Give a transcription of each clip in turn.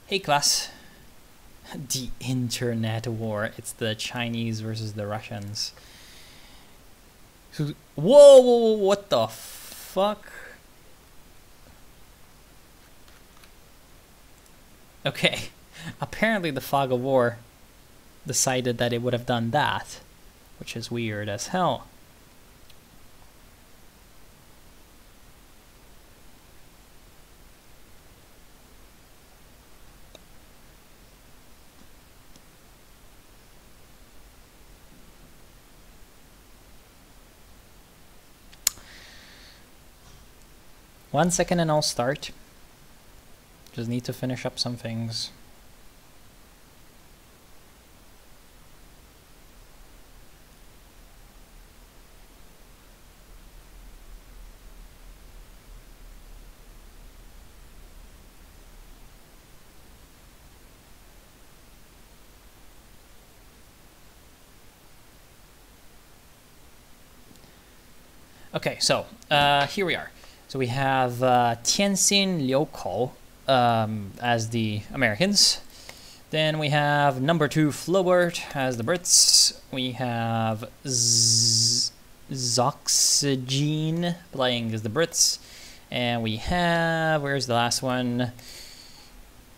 Hey class. The internet war. It's the Chinese versus the Russians. Whoa, what the fuck? Okay, apparently the fog of war decided that it would have done that, which is weird as hell. One second and I'll start. Just need to finish up some things. Okay, so here we are. So we have Tianxin Liukou as the Americans. Then we have number 2 Flaubert as the Brits. We have Zoxygene playing as the Brits. And we have, where's the last one?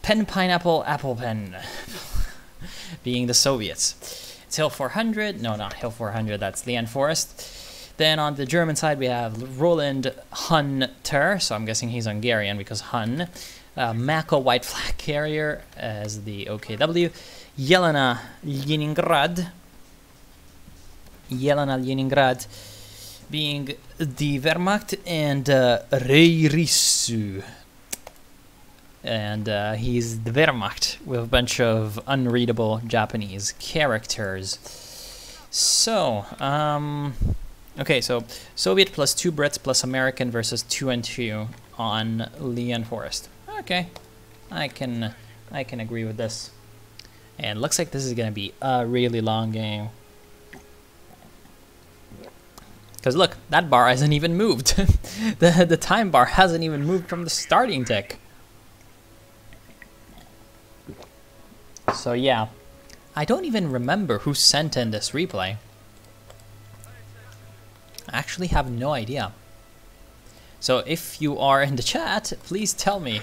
Pen Pineapple Apple Pen being the Soviets. It's Hill 400. No, not Hill 400. That's Lian Forest. Then on the German side, we have Roland Hunter, so I'm guessing he's Hungarian because Hun. Mako White Flag Carrier as the OKW. Yelena Leningrad being the Wehrmacht, and Reirisu. And he's the Wehrmacht with a bunch of unreadable Japanese characters. So, okay, so Soviet plus 2 Brits plus American versus 2 and 2 on Lian Forest. Okay, I can agree with this. And looks like this is gonna be a really long game. Because look, that bar hasn't even moved. the time bar hasn't even moved from the starting tick. So yeah, I don't even remember who sent in this replay. I actually have no idea. So if you are in the chat, please tell me.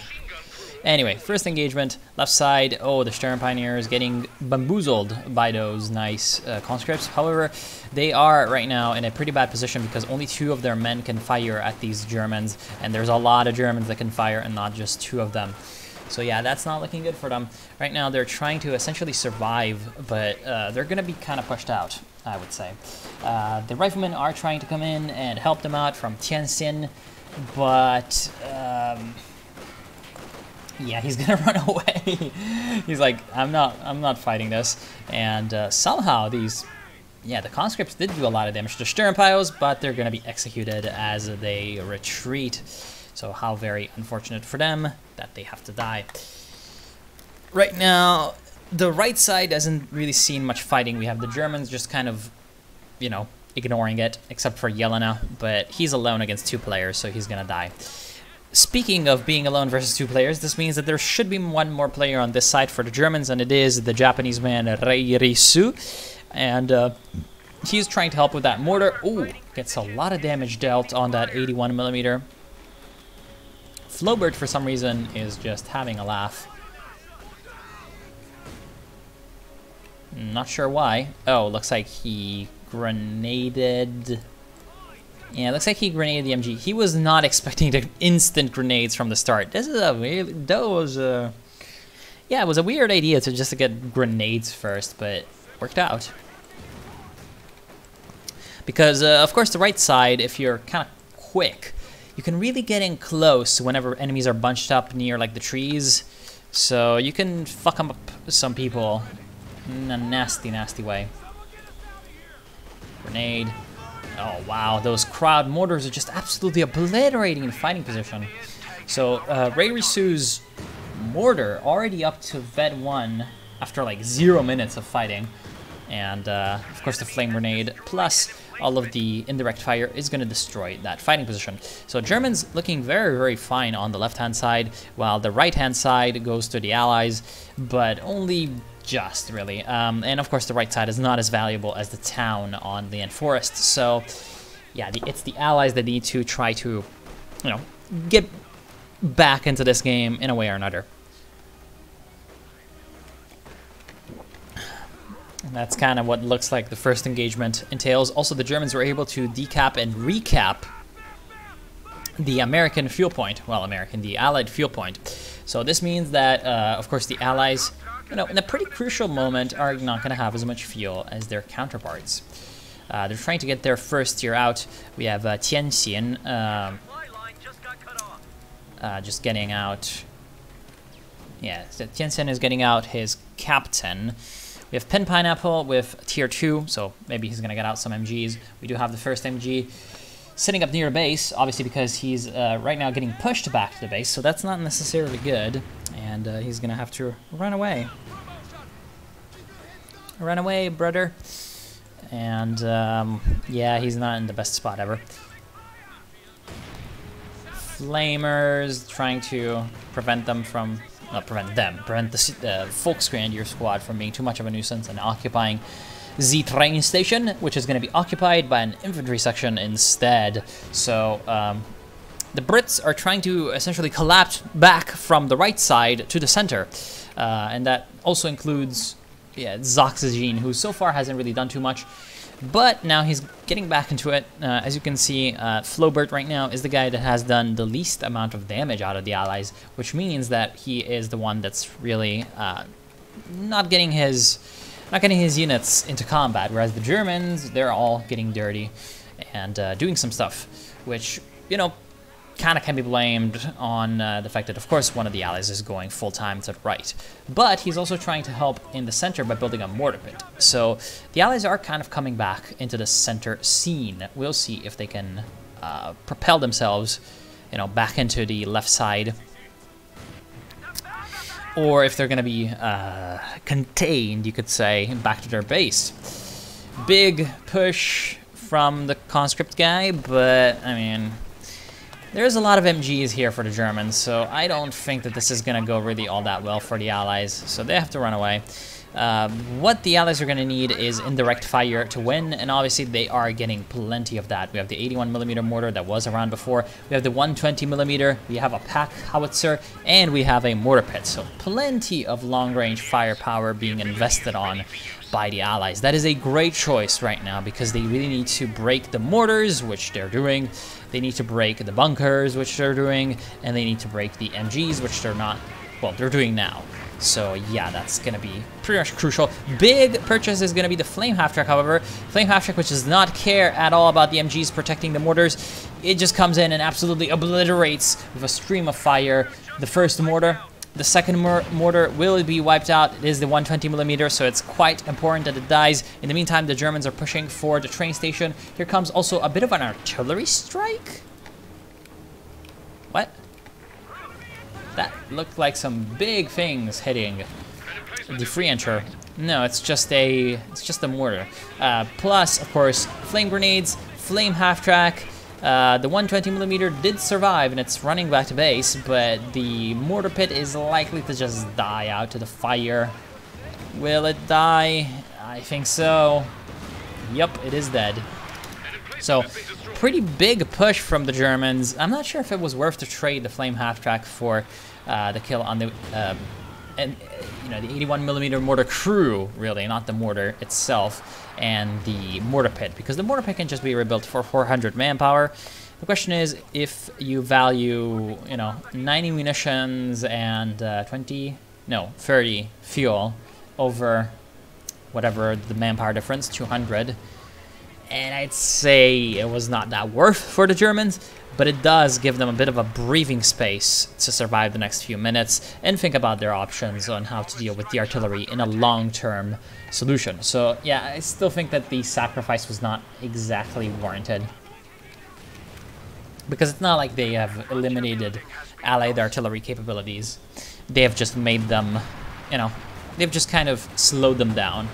Anyway, first engagement, left side. Oh, the Stern Pioneers getting bamboozled by those nice conscripts. However, they are right now in a pretty bad position because only 2 of their men can fire at these Germans, and there's a lot of Germans that can fire and not just 2 of them. So yeah, that's not looking good for them. Right now they're trying to essentially survive, but they're going to be kind of pushed out, I would say. The riflemen are trying to come in and help them out from Tianxin, but yeah, he's going to run away. He's like, I'm not fighting this. And somehow these, yeah, the conscripts did do a lot of damage to Sturmpiles, but they're going to be executed as they retreat. So how very unfortunate for them that they have to die. Right now, the right side hasn't really seen much fighting. We have the Germans just kind of, you know, ignoring it, except for Yelena, but he's alone against 2 players, so he's gonna die. Speaking of being alone versus 2 players, this means that there should be 1 more player on this side for the Germans, and it is the Japanese man Reirisu, and he's trying to help with that mortar. Ooh, gets a lot of damage dealt on that 81mm. Flaubert, for some reason, is just having a laugh. Not sure why. Oh, looks like he grenaded. Yeah, looks like he grenaded the MG. He was not expecting the instant grenades from the start. This is a weird. Yeah, it was a weird idea to just get grenades first, but worked out. Because of course, the right side, if you're kind of quick, you can really get in close whenever enemies are bunched up near like the trees. So you can fuck up some people in a nasty, nasty way. Grenade. Oh wow, those crowd mortars are just absolutely obliterating in fighting position. So Reirisu's mortar already up to Ved 1 after like 0 minutes of fighting. And of course the flame grenade plus all of the indirect fire is going to destroy that fighting position. So Germans looking very, very fine on the left-hand side, while the right-hand side goes to the Allies, but only just, really. And of course the right side is not as valuable as the town on the Forest. So yeah, it's the Allies that need to try to, you know, get back into this game in a way or another. That's kind of what looks like the first engagement entails. Also, the Germans were able to decap and recap the American fuel point. Well, the Allied fuel point. So this means that, of course, the Allies, you know, in a pretty crucial moment, are not going to have as much fuel as their counterparts. They're trying to get their first tier out. We have Tianjin just getting out. Yeah, so Tianjin is getting out his captain. We have Pin Pineapple with tier 2, so maybe he's going to get out some MGs. We do have the first MG sitting up near base, obviously because he's right now getting pushed back to the base, so that's not necessarily good. And he's going to have to run away. Run away, brother. And yeah, he's not in the best spot ever. Flamers trying to prevent them from... prevent the Volksgrenadier squad from being too much of a nuisance and occupying the train station, which is going to be occupied by an infantry section instead. So the Brits are trying to essentially collapse back from the right side to the center, and that also includes Zoxygene, who so far hasn't really done too much. But now he's getting back into it. As you can see, Flaubert right now is the guy that has done the least amount of damage out of the Allies, which means that he is the one that's really not getting his units into combat, whereas the Germans, they're all getting dirty and doing some stuff, which, you know, kind of can be blamed on the fact that, of course, one of the Allies is going full-time to the right. But he's also trying to help in the center by building a mortar pit. So the Allies are kind of coming back into the center scene. We'll see if they can propel themselves, you know, back into the left side, or if they're going to be contained, you could say, back to their base. Big push from the conscript guy, but, I mean... There's a lot of MGs here for the Germans, so I don't think that this is going to go really all that well for the Allies, so they have to run away. What the Allies are going to need is indirect fire to win, and obviously they are getting plenty of that. We have the 81mm mortar that was around before, we have the 120mm, we have a pack howitzer, and we have a mortar pit, so plenty of long-range firepower being invested on by the Allies. That is a great choice right now because they really need to break the mortars, which they're doing. They need to break the bunkers, which they're doing, and they need to break the MGs, which they're not, well, they're doing now. So yeah, that's going to be pretty much crucial. Big purchase is going to be the Flame Half-Track, however. Flame Half-Track, which does not care at all about the MGs protecting the mortars. It just comes in and absolutely obliterates with a stream of fire the first mortar. The second mortar will be wiped out. It is the 120mm, so it's quite important that it dies. In the meantime, the Germans are pushing for the train station. Here comes also a bit of an artillery strike. What? That looked like some big things hitting the Freeenter. No, it's just a mortar. Plus, of course, flame grenades, flame half-track. The 120mm did survive and it's running back to base, but the mortar pit is likely to just die out to the fire. Will it die? I think so. Yep, it is dead. So, pretty big push from the Germans. I'm not sure if it was worth to trade the flame half-track for the kill on the you know, the 81mm mortar crew, really, not the mortar itself, and the mortar pit, because the mortar pit can just be rebuilt for 400 manpower. The question is, if you value, you know, 90 munitions and 30 fuel over whatever the manpower difference, 200, and I'd say it was not that worth for the Germans, but it does give them a bit of a breathing space to survive the next few minutes and think about their options on how to deal with the artillery in a long-term solution. So yeah, I still think that the sacrifice was not exactly warranted, because it's not like they have eliminated Allied artillery capabilities. They have just made them, you know, they've just kind of slowed them down.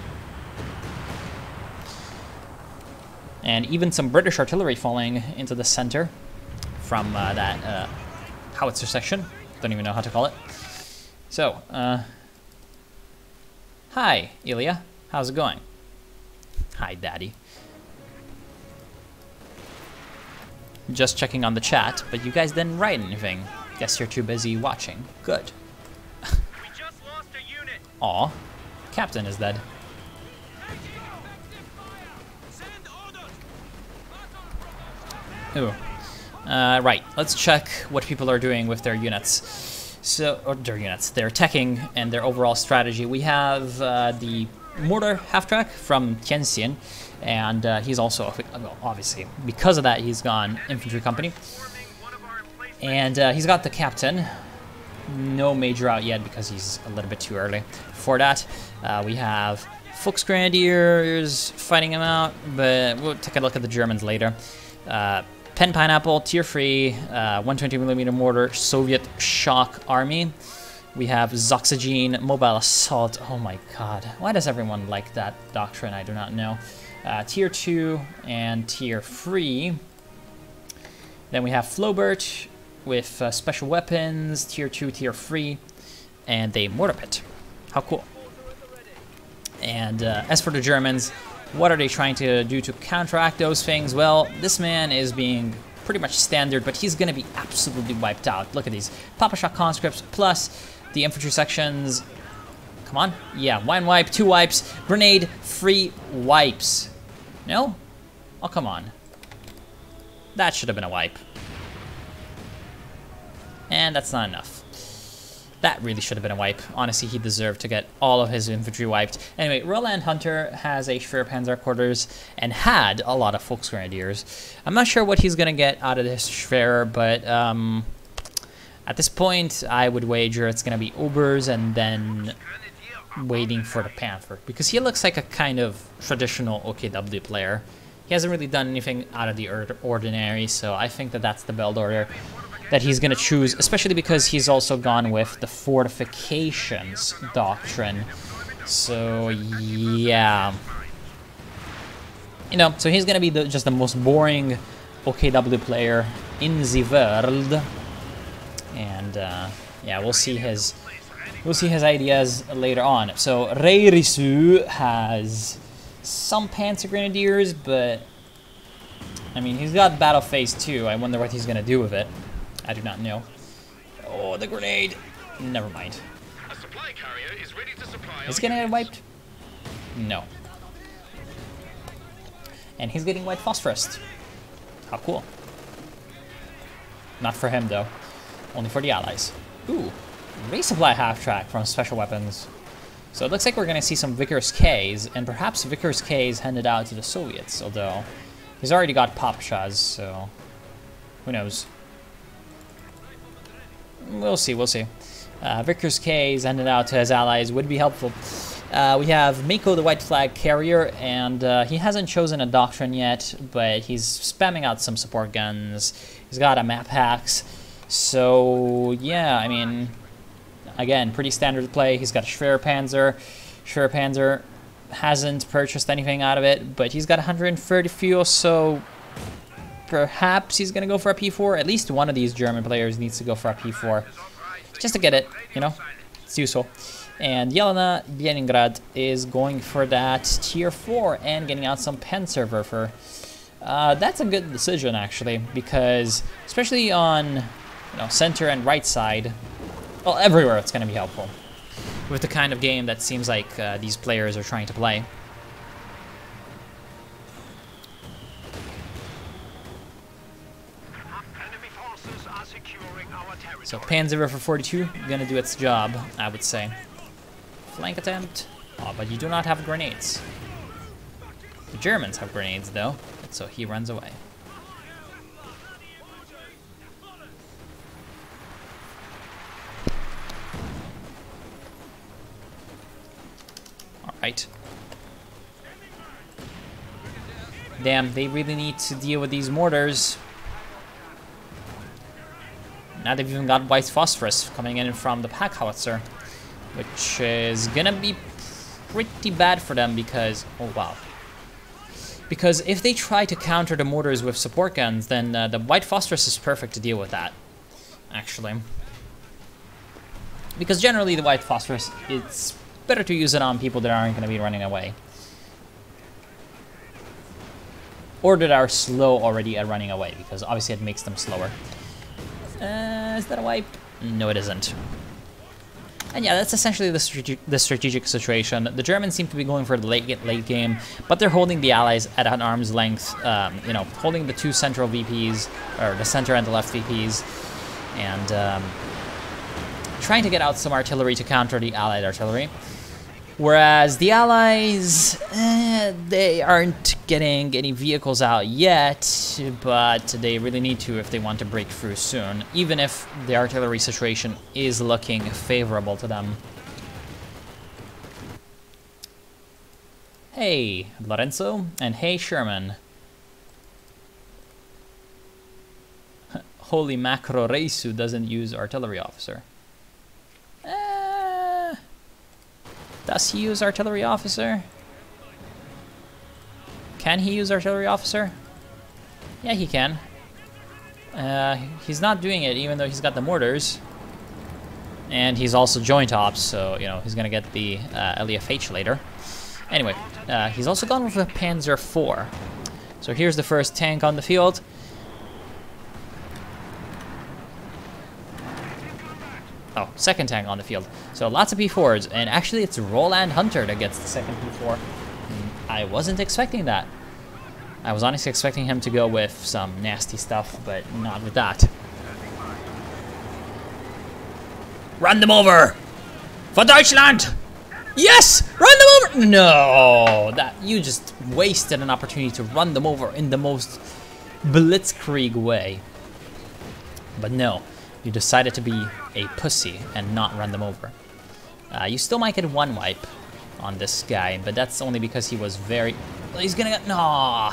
And even some British artillery falling into the center from that howitzer section. Don't even know how to call it. So, hi, Ilya. How's it going? Hi, Daddy. Just checking on the chat, but you guys didn't write anything. Guess you're too busy watching. Good. We just lost a unit. Aw, Captain is dead. Ooh. Right, let's check what people are doing with their units. So, or their units, their teching and their overall strategy. We have the mortar half-track from Tianxian, and he's also, well, obviously, because of that, he's gone infantry company. And he's got the captain. No major out yet because he's a little bit too early for that. We have Volksgrenadiers fighting him out, but we'll take a look at the Germans later. Pen Pineapple, Tier 3, 120mm mortar, Soviet Shock Army. We have Zoxygene, Mobile Assault. Oh my god. Why does everyone like that doctrine? I do not know. Tier 2 and Tier 3. Then we have Flaubert with special weapons, Tier 2, Tier 3, and a mortar pit. How cool. And as for the Germans, what are they trying to do to counteract those things? Well, this man is being pretty much standard, but he's going to be absolutely wiped out. Look at these. Papa Shot conscripts plus the infantry sections. Come on. Yeah, 1 wipe, 2 wipes, grenade, 3 wipes. No? Oh, come on. That should have been a wipe. And that's not enough. That really should have been a wipe. Honestly, he deserved to get all of his infantry wiped. Anyway, Roland Hunter has a Schwerpanzer quarters and had a lot of Volksgrenadiers. I'm not sure what he's going to get out of this Schwer, but at this point, I would wager it's going to be Obers and then waiting for the Panther. Because he looks like a kind of traditional OKW player. He hasn't really done anything out of the ordinary, so I think that that's the build order that he's going to choose, especially because he's also gone with the fortifications doctrine. So, yeah. You know, so he's going to be just the most boring OKW player in the world. And, yeah, we'll see his ideas later on. So, Reirisu has some Panzer Grenadiers, but, I mean, he's got Battle Phase 2. I wonder what he's going to do with it. I do not know. Oh, the grenade. Never mind. A supply carrier is ready to supply. Is he gonna get wiped? No. And he's getting white phosphorus. How cool. Not for him, though. Only for the allies. Ooh. Resupply half-track from special weapons. So it looks like we're gonna see some Vickers Ks, and perhaps Vickers Ks handed out to the Soviets, although he's already got Popshas, so who knows. We'll see, we'll see. Vickers K's handed out to his allies would be helpful. We have Mako, the white flag carrier, and he hasn't chosen a doctrine yet, but he's spamming out some support guns. He's got a map hacks. So, yeah, I mean, again, pretty standard play. He's got a Schwerpanzer. Schwerpanzer hasn't purchased anything out of it, but he's got 130 fuel, so perhaps he's going to go for a P4. At least one of these German players needs to go for a P4. Just to get it, you know? It's useful. And Yelena Leningrad is going for that Tier 4 and getting out some Panzerwerfer. That's a good decision, actually, because especially on center and right side, well, everywhere it's going to be helpful with the kind of game that seems like these players are trying to play. So Panzerwerfer 42 gonna do its job, I would say. Flank attempt. Oh, but you do not have grenades. The Germans have grenades, though, so he runs away. Alright. Damn, they really need to deal with these mortars. Now they've even got white phosphorus coming in from the pack howitzer, which is gonna be pretty bad for them because, oh wow. Because if they try to counter the mortars with support guns, then the White Phosphorus is perfect to deal with that, actually. Because generally the White Phosphorus, it's better to use it on people that aren't going to be running away. Or that are slow already at running away, because obviously it makes them slower. Is that a wipe? No, it isn't. And yeah, that's essentially the strategic situation. The Germans seem to be going for the late game, but they're holding the Allies at an arm's length, you know, holding the two central VPs, or the center and the left VPs, and trying to get out some artillery to counter the Allied artillery. Whereas the Allies, they aren't getting any vehicles out yet, but they really need to if they want to break through soon, even if the artillery situation is looking favorable to them. Hey, Lorenzo, and hey, Sherman. Holy Macro Reisu doesn't use artillery officer. Does he use artillery officer? Can he use artillery officer? Yeah, he can. He's not doing it even though he's got the mortars. And he's also joint ops, so, you know, he's gonna get the LEFH later. Anyway, he's also gone with a Panzer IV. So here's the first tank on the field. Oh, second tank on the field. So lots of P4s, and actually it's Roland Hunter that gets the second P4. I wasn't expecting that. I was honestly expecting him to go with some nasty stuff, but not with that. Run them over! For Deutschland! Yes! Run them over! No! That you just wasted an opportunity to run them over in the most blitzkrieg way. But no. You decided to be a pussy and not run them over. You still might get one wipe on this guy, but that's only because he was very... He's gonna get... No!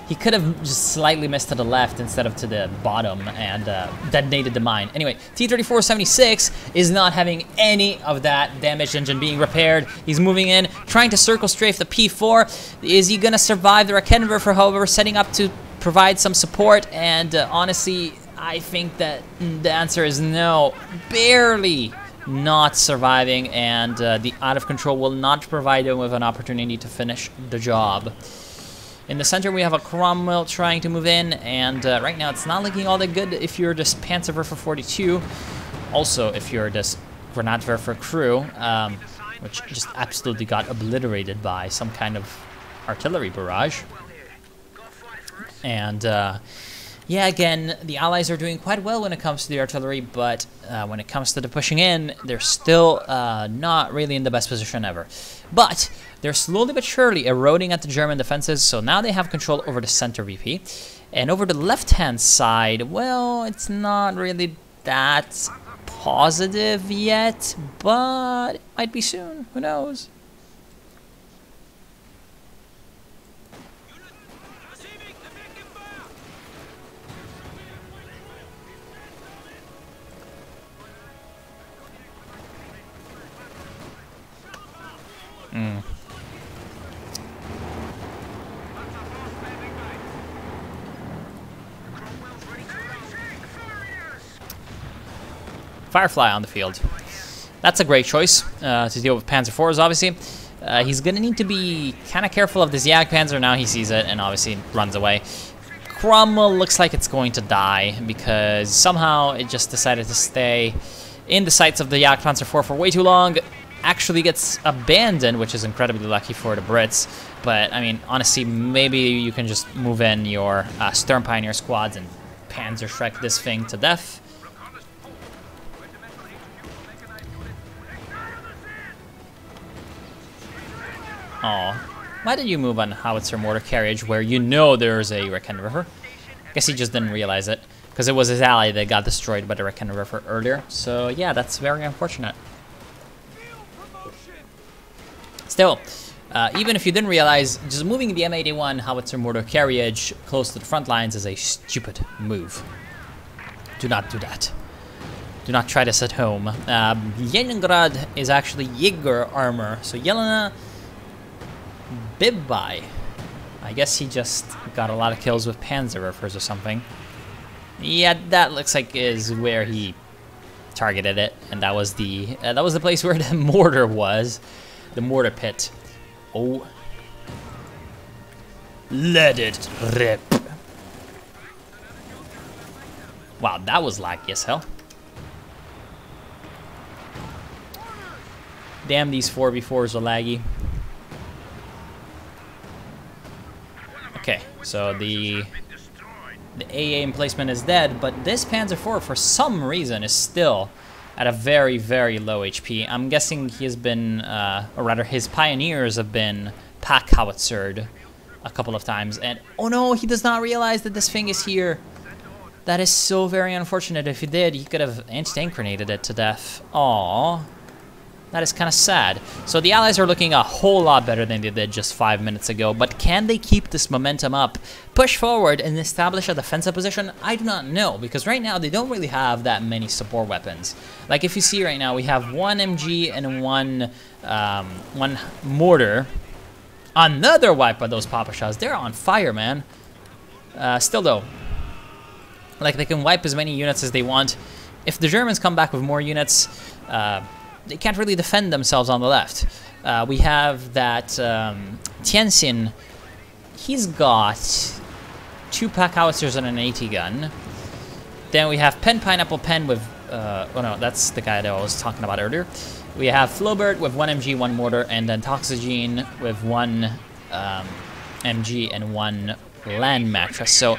He could have just slightly missed to the left instead of to the bottom and detonated the mine. Anyway, T-34-76 is not having any of that damaged engine being repaired. He's moving in, trying to circle strafe the P4. Is he gonna survive the Raketenwerfer, however, setting up to provide some support? And honestly, I think that the answer is no. Barely not surviving, and the out of control will not provide him with an opportunity to finish the job. In the center, we have a Cromwell trying to move in, and right now it's not looking all that good if you're this Panzerwerfer 42. Also, if you're this Granatwerfer crew, which just absolutely got obliterated by some kind of artillery barrage. And yeah, again, the Allies are doing quite well when it comes to the artillery, but when it comes to the pushing in, they're still not really in the best position ever. But they're slowly but surely eroding at the German defenses, so now they have control over the center VP. And over the left-hand side, well, it's not really that positive yet, but it might be soon. Who knows? Firefly on the field. That's a great choice to deal with Panzer IVs, obviously. He's going to need to be kind of careful of this Jagdpanzer. Now he sees it and obviously runs away. Cromwell looks like it's going to die because somehow it just decided to stay in the sights of the Jagdpanzer IV for way too long. Actually gets abandoned, which is incredibly lucky for the Brits. But, I mean, honestly, maybe you can just move in your Sturm Pioneer squads and Panzer Shrek this thing to death. Oh, why did you move on howitzer mortar carriage where you know there's a Raketenwerfer? I guess he just didn't realize it, because it was his ally that got destroyed by the Raketenwerfer earlier. So yeah, that's very unfortunate. Still, even if you didn't realize, just moving the M81 howitzer mortar carriage close to the front lines is a stupid move. Do not do that. Do not try this at home. Leningrad is actually Jaeger armor, so Yelena Bibbai I guess he just got a lot of kills with Panzerwerfers or something. Yeah, that looks like is where he targeted it, and that was the place where the mortar was, the mortar pit. Oh, let it rip! Wow, that was laggy as hell. Damn, these 4v4s are laggy. Okay, so the AA emplacement is dead, but this Panzer IV, for some reason, is still at a very, very low HP. I'm guessing he has been, or rather, his Pioneers have been pack howitzered a couple of times, and oh no, he does not realize that this thing is here. That is so very unfortunate. If he did, he could have anti-tank grenaded it to death. Aww. That is kind of sad. So the Allies are looking a whole lot better than they did just 5 minutes ago, but can they keep this momentum up, push forward, and establish a defensive position? I do not know, because right now they don't really have that many support weapons. Like if you see right now, we have one MG and one mortar. Another wipe by those Papashas. They're on fire, man. Still though, like they can wipe as many units as they want. If the Germans come back with more units, they can't really defend themselves on the left. We have that Tianxin. He's got 2 pack howitzers and an AT gun. Then we have Pineapple Pen with, oh no, that's the guy that I was talking about earlier. We have Flaubert with 1 MG, 1 mortar, and then Toxigene with 1 MG and 1 land mattress. So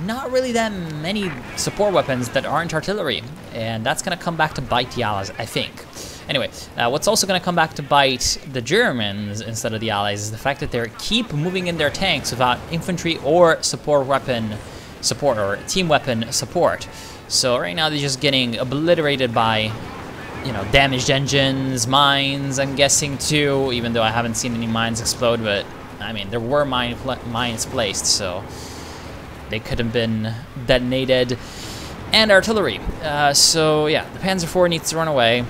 not really that many support weapons that aren't artillery, and that's going to come back to bite the Allies, I think. Anyway, what's also going to come back to bite the Germans instead of the Allies is the fact that they keep moving in their tanks without infantry or support weapon support or team weapon support. So right now they're just getting obliterated by, you know, damaged engines, mines, I'm guessing too, even though I haven't seen any mines explode, but I mean, there were mines placed, so they could have been detonated, and artillery. So yeah, the Panzer IV needs to run away.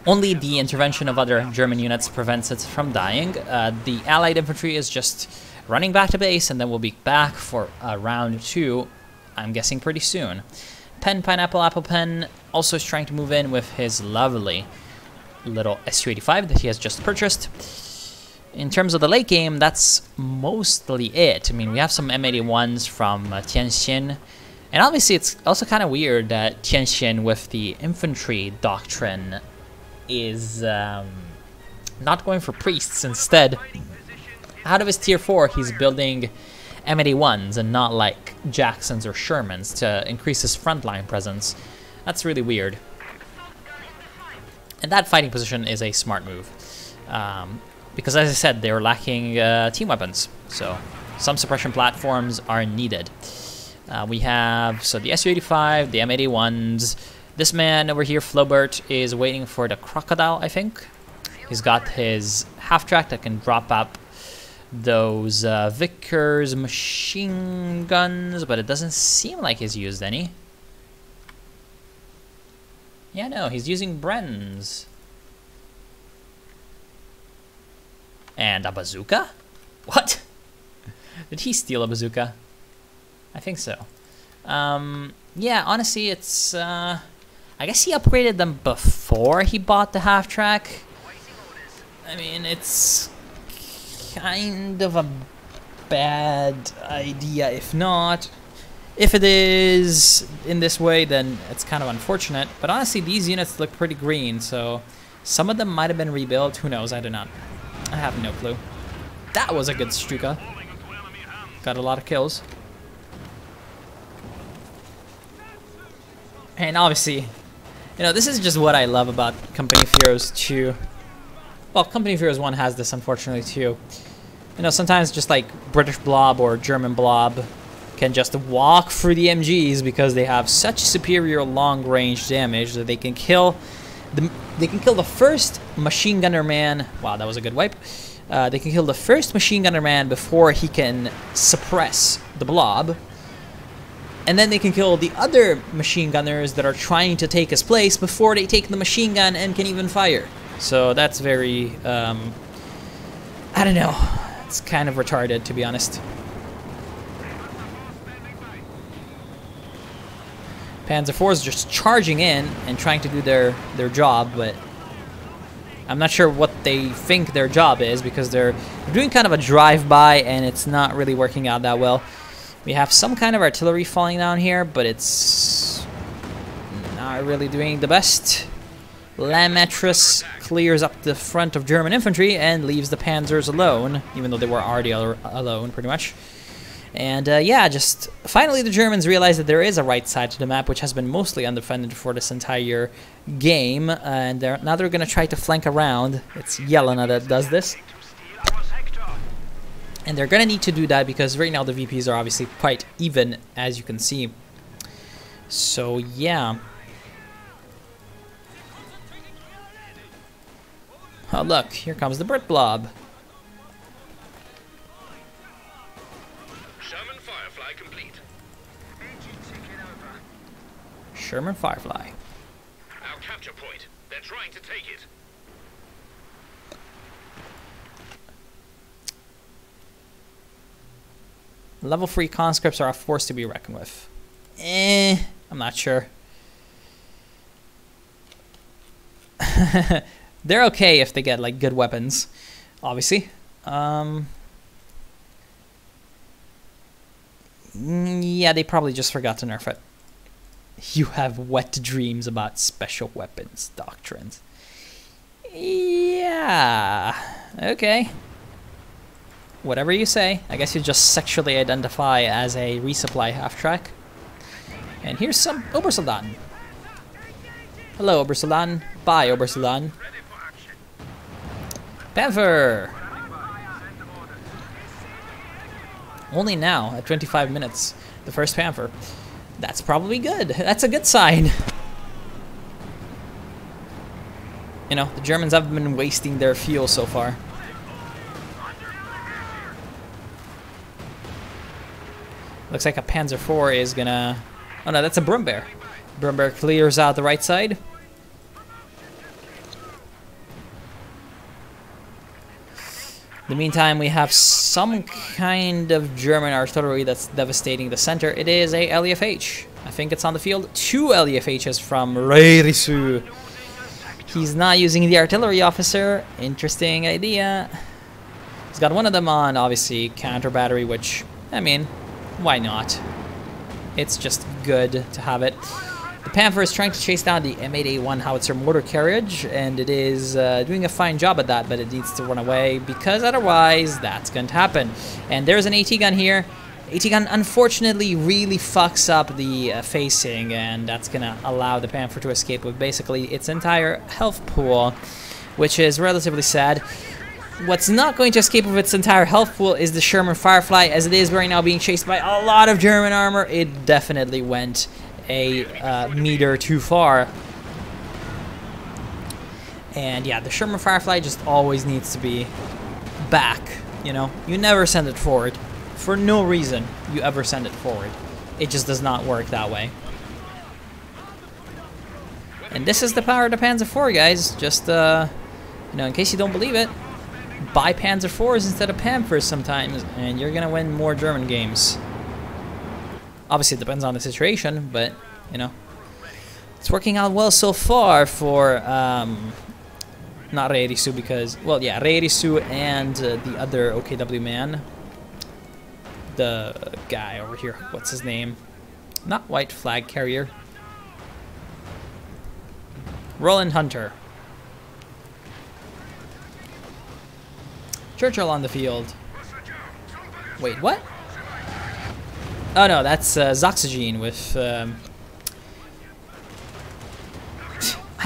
Only the intervention of other German units prevents it from dying. The Allied infantry is just running back to base, and then we'll be back for round 2, I'm guessing pretty soon. Pineapple Apple Pen also is trying to move in with his lovely little Su-85 that he has just purchased. In terms of the late game, that's mostly it. I mean, we have some M81s from Tianxin, and obviously it's also kind of weird that Tianxin with the infantry doctrine is not going for priests. Instead, out of his tier 4, he's building M81s and not like Jacksons or Shermans to increase his frontline presence. That's really weird. And that fighting position is a smart move. Because as I said, they're lacking team weapons, so some suppression platforms are needed. We have, so the Su-85, the M81s. This man over here, Flaubert, is waiting for the Crocodile, I think. He's got his half-track that can drop up those Vickers machine guns, but it doesn't seem like he's used any. Yeah, no, he's using Brenn's. And a bazooka? What? Did he steal a bazooka? I think so. Yeah, honestly, it's... I guess he upgraded them before he bought the half-track. I mean, it's kind of a bad idea, if not. If it is in this way, then it's kind of unfortunate. But honestly, these units look pretty green, so some of them might have been rebuilt. Who knows? I do not. I have no clue. That was a good Stuka. Got a lot of kills. And obviously, you know, this is just what I love about Company of Heroes 2. Well, Company of Heroes 1 has this, unfortunately, too. You know, sometimes just like British Blob or German Blob can just walk through the MGs because they have such superior long-range damage that they can kill the first machine gunner man. Wow, that was a good wipe. They can kill the first machine gunner man before he can suppress the Blob. And then they can kill the other machine gunners that are trying to take his place before they take the machine gun and can even fire. So that's very, I don't know. It's kind of retarded, to be honest. Panzer IVs just charging in and trying to do their job, but I'm not sure what they think their job is, because they're doing kind of a drive-by and it's not really working out that well. We have some kind of artillery falling down here, but it's not really doing the best. Lemaitre clears up the front of German infantry and leaves the Panzers alone, even though they were already alone, pretty much. And yeah, just finally the Germans realize that there is a right side to the map, which has been mostly undefended for this entire game. And now they're going to try to flank around. It's Jelena that does this. And they're going to need to do that because right now the VPs are obviously quite even, as you can see. So yeah. Oh look, here comes the Brit Blob. Sherman Firefly complete. Sherman Firefly. Our capture point. They're trying to take it. Level 3 conscripts are a force to be reckoned with. I'm not sure. They're okay if they get like good weapons, obviously. Yeah, they probably just forgot to nerf it. You have wet dreams about special weapons doctrines. Yeah, okay. Whatever you say. I guess you just sexually identify as a resupply half-track. And here's some Obersoldaten. Hello, Obersoldaten. Bye, Obersoldaten. Panther! Only now, at 25 minutes, the first Panther. That's probably good. That's a good sign. You know, the Germans have been wasting their fuel so far. Looks like a Panzer IV is gonna... Oh no, that's a Brummbär. Brummbär clears out the right side. In the meantime, we have some kind of German artillery that's devastating the center. It is a LEFH. I think it's on the field. 2 LEFHs from Reirisu. He's not using the artillery officer. Interesting idea. He's got one of them on, obviously, counter battery, which, I mean, why not? It's just good to have it. The Panther is trying to chase down the M8A1 howitzer motor carriage, and it is doing a fine job at that, but it needs to run away because otherwise that's going to happen. And there's an AT gun here. AT gun unfortunately really fucks up the facing, and that's going to allow the Panther to escape with basically its entire health pool, which is relatively sad. What's not going to escape with its entire health pool is the Sherman Firefly, as it is right now being chased by a lot of German armor. It definitely went a meter too far. And yeah, the Sherman Firefly just always needs to be back, you know? You never send it forward. For no reason you ever send it forward. It just does not work that way. And this is the power of the Panzer IV, guys. Just, you know, in case you don't believe it, buy Panzer IVs instead of Panthers sometimes, and you're gonna win more German games. Obviously, it depends on the situation, but, you know, it's working out well so far for, not Reirisu because, well, yeah, Reirisu and the other OKW man. The guy over here, what's his name? Not White Flag Carrier. Roland Hunter. Churchill on the field. Wait, what? Oh no, that's Zoxygene with... I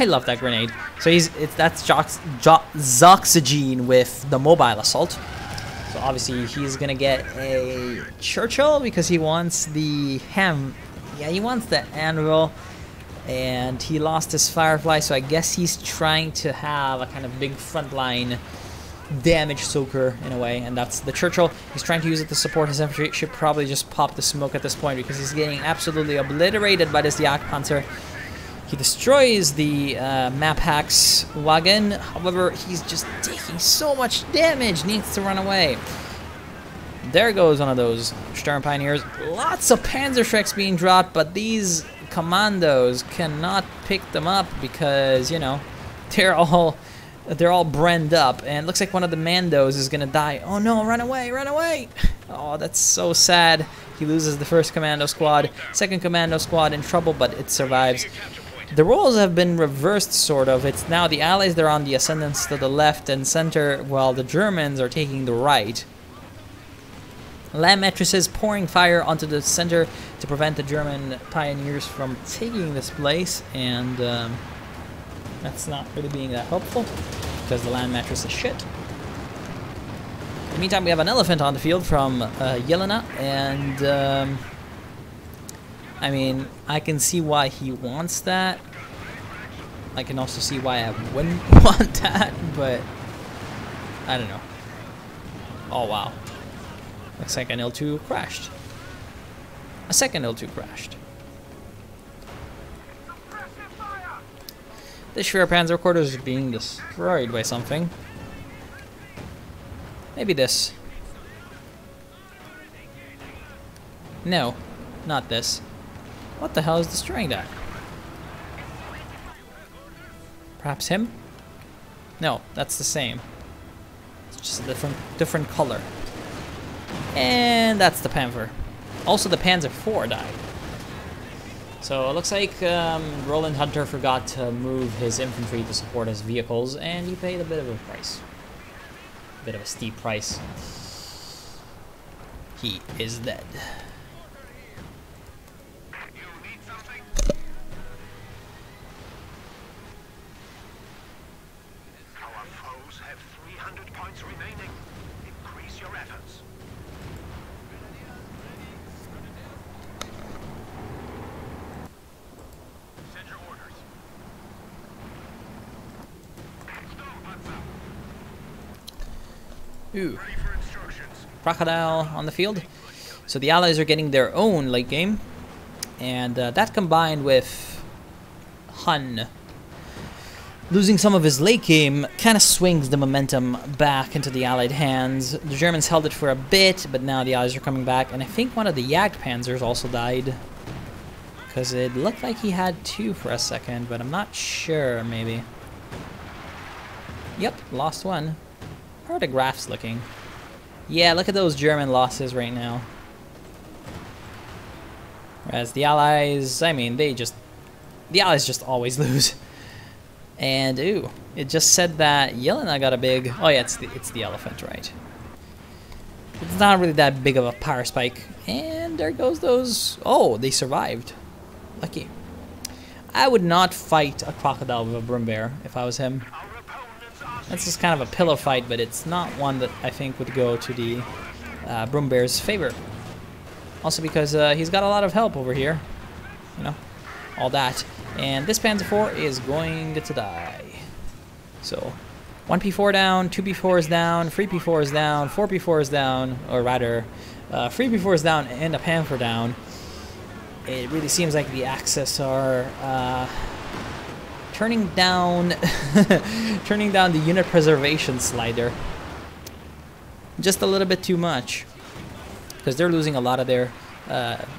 love that grenade. So that's Zoxygene with the mobile assault. So obviously he's gonna get a Churchill because he wants the he wants the anvil, and he lost his Firefly. So I guess he's trying to have a kind of big frontline damage soaker in a way, and that's the Churchill. He's trying to use it to support his infantry. Should probably just pop the smoke at this point because he's getting absolutely obliterated by this Jagdpanzer. He destroys the map hacks wagon. However, he's just taking so much damage, needs to run away. There goes one of those Sturm Pioneers. Lots of Panzerschrecks being dropped, but these commandos cannot pick them up because, you know, they're all brand up. And it looks like one of the Mandos is gonna die. Oh no, run away, run away! Oh, that's so sad. He loses the first commando squad. Second commando squad in trouble, but it survives. The roles have been reversed, sort of. It's now the Allies, they're on the ascendants to the left and center, while the Germans are taking the right. Land matrices pouring fire onto the center to prevent the German pioneers from taking this place, and that's not really being that helpful because the land mattress is shit. In the meantime, we have an elephant on the field from Yelena, and I mean, I can see why he wants that. I can also see why I wouldn't want that, but I don't know. Oh wow. Looks like an L2 crashed. A second L2 crashed. The Schwerpanzer quarters is being destroyed by something. Maybe this. No, not this. What the hell is destroying that? Perhaps him? No, that's the same. It's just a different color. And that's the Panzer. Also, the Panzer IV died. So it looks like Roland Hunter forgot to move his infantry to support his vehicles, and he paid a bit of a price. A bit of a steep price. He is dead. Our foes have 300 points remaining. Increase your efforts. Send your orders. Ooh. Ready for instructions. Crocodile on the field. So the Allies are getting their own late game, and that combined with Hun losing some of his late game kind of swings the momentum back into the Allied hands. The Germans held it for a bit, but now the Allies are coming back, and I think one of the Jagdpanzers also died because it looked like he had two for a second, but I'm not sure. Maybe. Yep, lost one. How are the graphs looking? Yeah, look at those German losses right now. Whereas the Allies, I mean, the Allies just always lose. And ooh, it just said that Yelena got a big. Oh yeah, it's the elephant, right? It's not really that big of a power spike. And there goes those. Oh, they survived. Lucky. I would not fight a crocodile with a broom bear if I was him. That's just kind of a pillow fight, but it's not one that I think would go to the broom bear's favor. Also because he's got a lot of help over here. You know, all that. And this Panzer IV is going to die. So, 1 P4 down, 2 P4 is down, 3 P4 is down, 4 P4 is down, or rather, 3 P4 is down and a Panzer down. It really seems like the Axis are turning down the unit preservation slider just a little bit too much, because they're losing a lot of their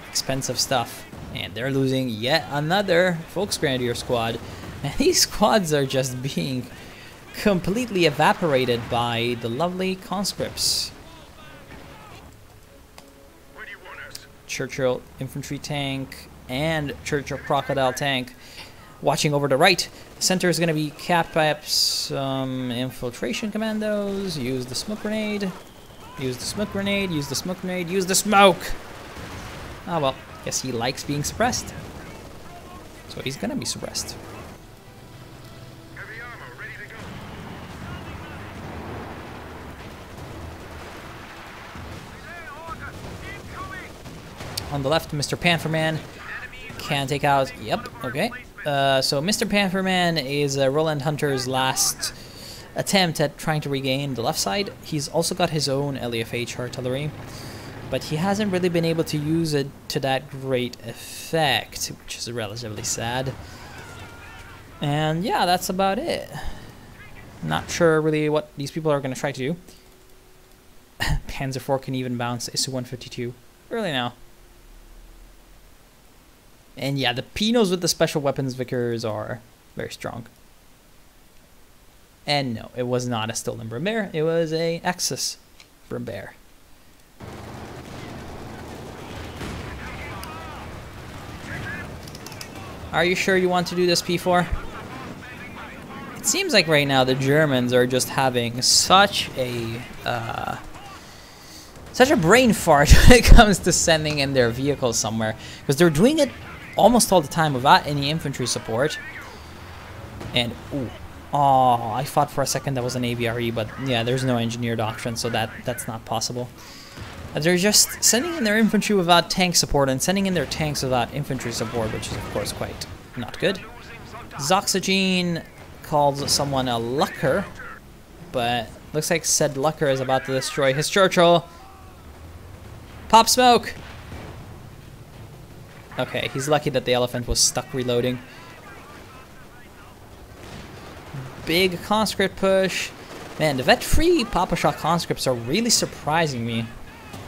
expensive stuff, and they're losing yet another Volksgrenadier squad, and these squads are just being completely evaporated by the lovely conscripts. Where do you want us? Churchill infantry tank and Churchill crocodile tank watching over the right. The center is going to be capped by some infiltration commandos. Use the smoke grenade. Use the smoke grenade. Use the smoke grenade. Use the smoke! Oh well, guess he likes being suppressed. So he's going to be suppressed. Heavy armor ready to go. On the left, Mr. Pantherman can take out. Yep, okay. So Mr. Pantherman is Roland Hunter's last attempt at trying to regain the left side. He's also got his own LEFH artillery, but he hasn't really been able to use it to that great effect, which is relatively sad. And yeah, that's about it. Not sure really what these people are going to try to do. Panzer IV can even bounce Su-152. Really now. And yeah, the Pinos with the special weapons Vickers are very strong. And no, it was not a stolen Brimbear. It was a Axis Brimbear. Are you sure you want to do this, P4? It seems like right now the Germans are just having such a brain fart when it comes to sending in their vehicles somewhere, because they're doing it almost all the time without any infantry support. And ooh, oh, I thought for a second that was an AVRE, but yeah, there's no engineer doctrine, so that's not possible. They're just sending in their infantry without tank support and sending in their tanks without infantry support, which is of course quite not good. Zoxygene calls someone a Lucker, but looks like said Lucker is about to destroy his Churchill. Pop smoke! Okay, he's lucky that the Elephant was stuck reloading. Big conscript push. Man, the vet-free Papa Shot conscripts are really surprising me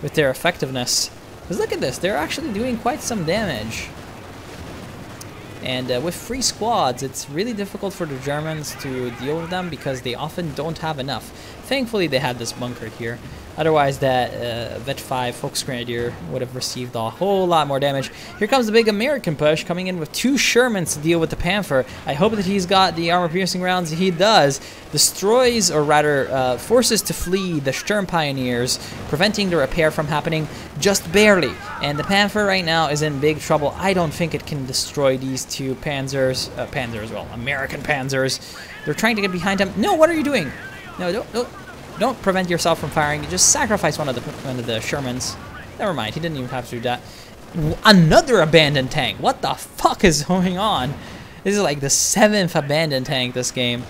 with their effectiveness. Because look at this, they're actually doing quite some damage. And with free squads, it's really difficult for the Germans to deal with them because they often don't have enough. Thankfully, they had this bunker here. Otherwise, that Vet 5 Volksgrenadier would have received a whole lot more damage. Here comes the big American push, coming in with 2 Shermans to deal with the Panther. I hope that he's got the armor-piercing rounds. He does. Destroys, or rather, forces to flee the Sturm Pioneers, preventing the repair from happening just barely. And the Panther right now is in big trouble. I don't think it can destroy these 2 Panzers. American Panzers. They're trying to get behind him. No, what are you doing? No, don't prevent yourself from firing. You just sacrifice one of the Shermans. Never mind, he didn't even have to do that. Another abandoned tank. What the fuck is going on? This is like the 7th abandoned tank this game.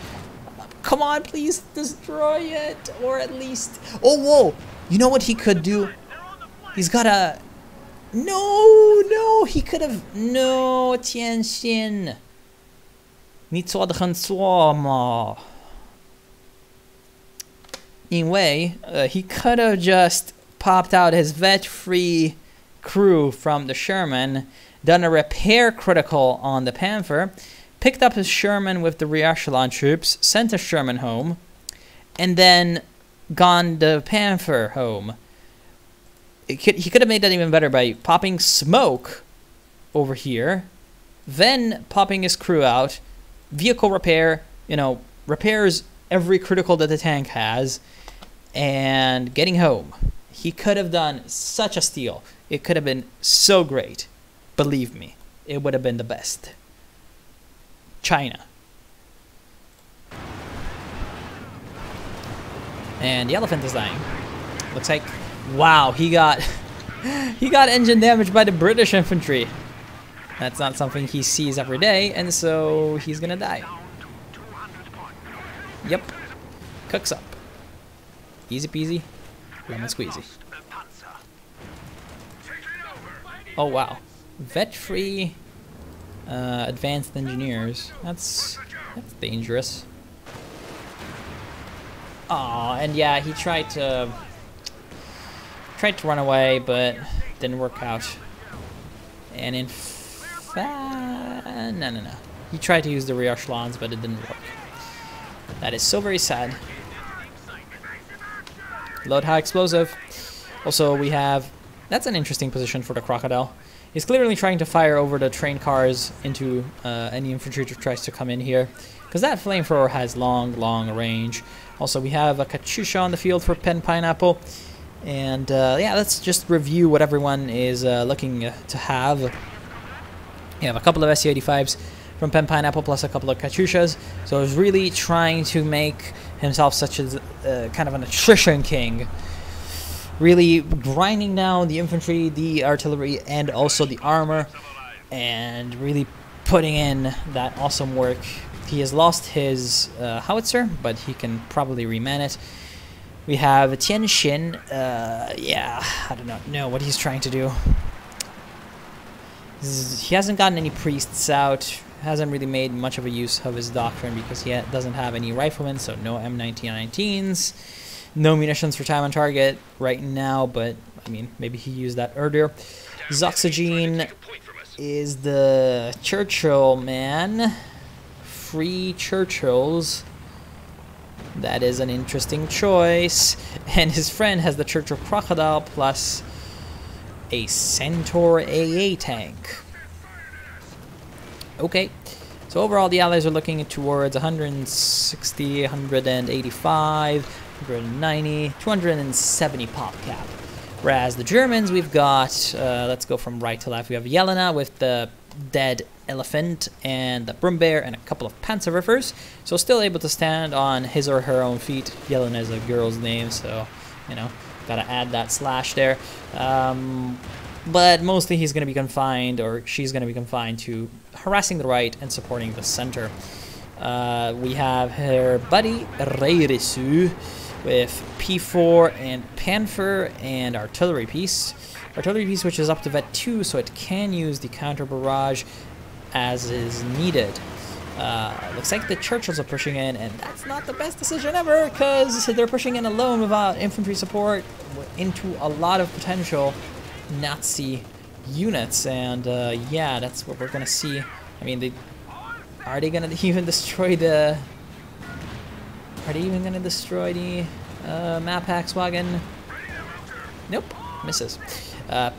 Come on, please destroy it, or at least. Oh, whoa! You know what he could do? He's got a. No, he could have. No, Tianxin. Anyway, he could have just popped out his vet-free crew from the Sherman, done a repair critical on the Panther, picked up his Sherman with the re-echelon troops, sent a Sherman home, and then gone the Panther home. He could have made that even better by popping smoke over here, then popping his crew out, vehicle repair, repairs every critical that the tank has, and getting home. He could have done such a steal. It could have been so great. Believe me, it would have been the best. China. And the Elephant is dying. Looks like, wow, he got engine damage by the British infantry. That's not something he sees every day, and so he's gonna die. Yep. Cooks up. Easy peasy, lemon squeezy. Oh wow. Vet-free advanced engineers. That's dangerous. Aw, and yeah, he tried to run away, but didn't work out. And in fact, no. He tried to use the rear echelons, but it didn't work. That is so very sad. Load high explosive. Also, we have... That's an interesting position for the Crocodile. He's clearly trying to fire over the train cars into any infantry that tries to come in here, because that flamethrower has long range. Also, we have a Katyusha on the field for Pen Pineapple. And yeah, let's just review what everyone is looking to have. You have a couple of SU-85s from Pen Pineapple plus a couple of Katyushas. So he's really trying to make himself such as kind of an attrition king. Really grinding down the infantry, the artillery, and also the armor. And really putting in that awesome work. He has lost his howitzer, but he can probably reman it. We have Tianxin. Yeah, I don't know what he's trying to do. He hasn't gotten any priests out. Hasn't really made much of a use of his doctrine because he doesn't have any riflemen, so no M1919s. No munitions for time on target right now, but I mean, maybe he used that earlier. Zoxygene is the Churchill man. Free Churchills. That is an interesting choice. And his friend has the Churchill Crocodile plus a Centaur AA tank. Okay. So overall, the Allies are looking towards 160, 185, 190, 270 pop cap. Whereas the Germans, we've got, let's go from right to left. We have Jelena with the dead elephant and the Brummbär and a couple of Panzerwerfers. So still able to stand on his or her own feet. Jelena is a girl's name, so, you know, gotta add that slash there. But mostly he's going to be confined, or she's going to be confined to harassing the right and supporting the center. We have her buddy Reirisu with P4 and Panfer and artillery piece. Artillery piece which is up to Vet 2, so it can use the counter barrage as is needed. Looks like the Churchills are pushing in, and that's not the best decision ever, because they're pushing in alone without infantry support into a lot of potential Nazi units, and yeah, that's what we're gonna see. I mean, are they gonna even destroy the? Are they even gonna destroy the Mapax wagon? Nope, misses.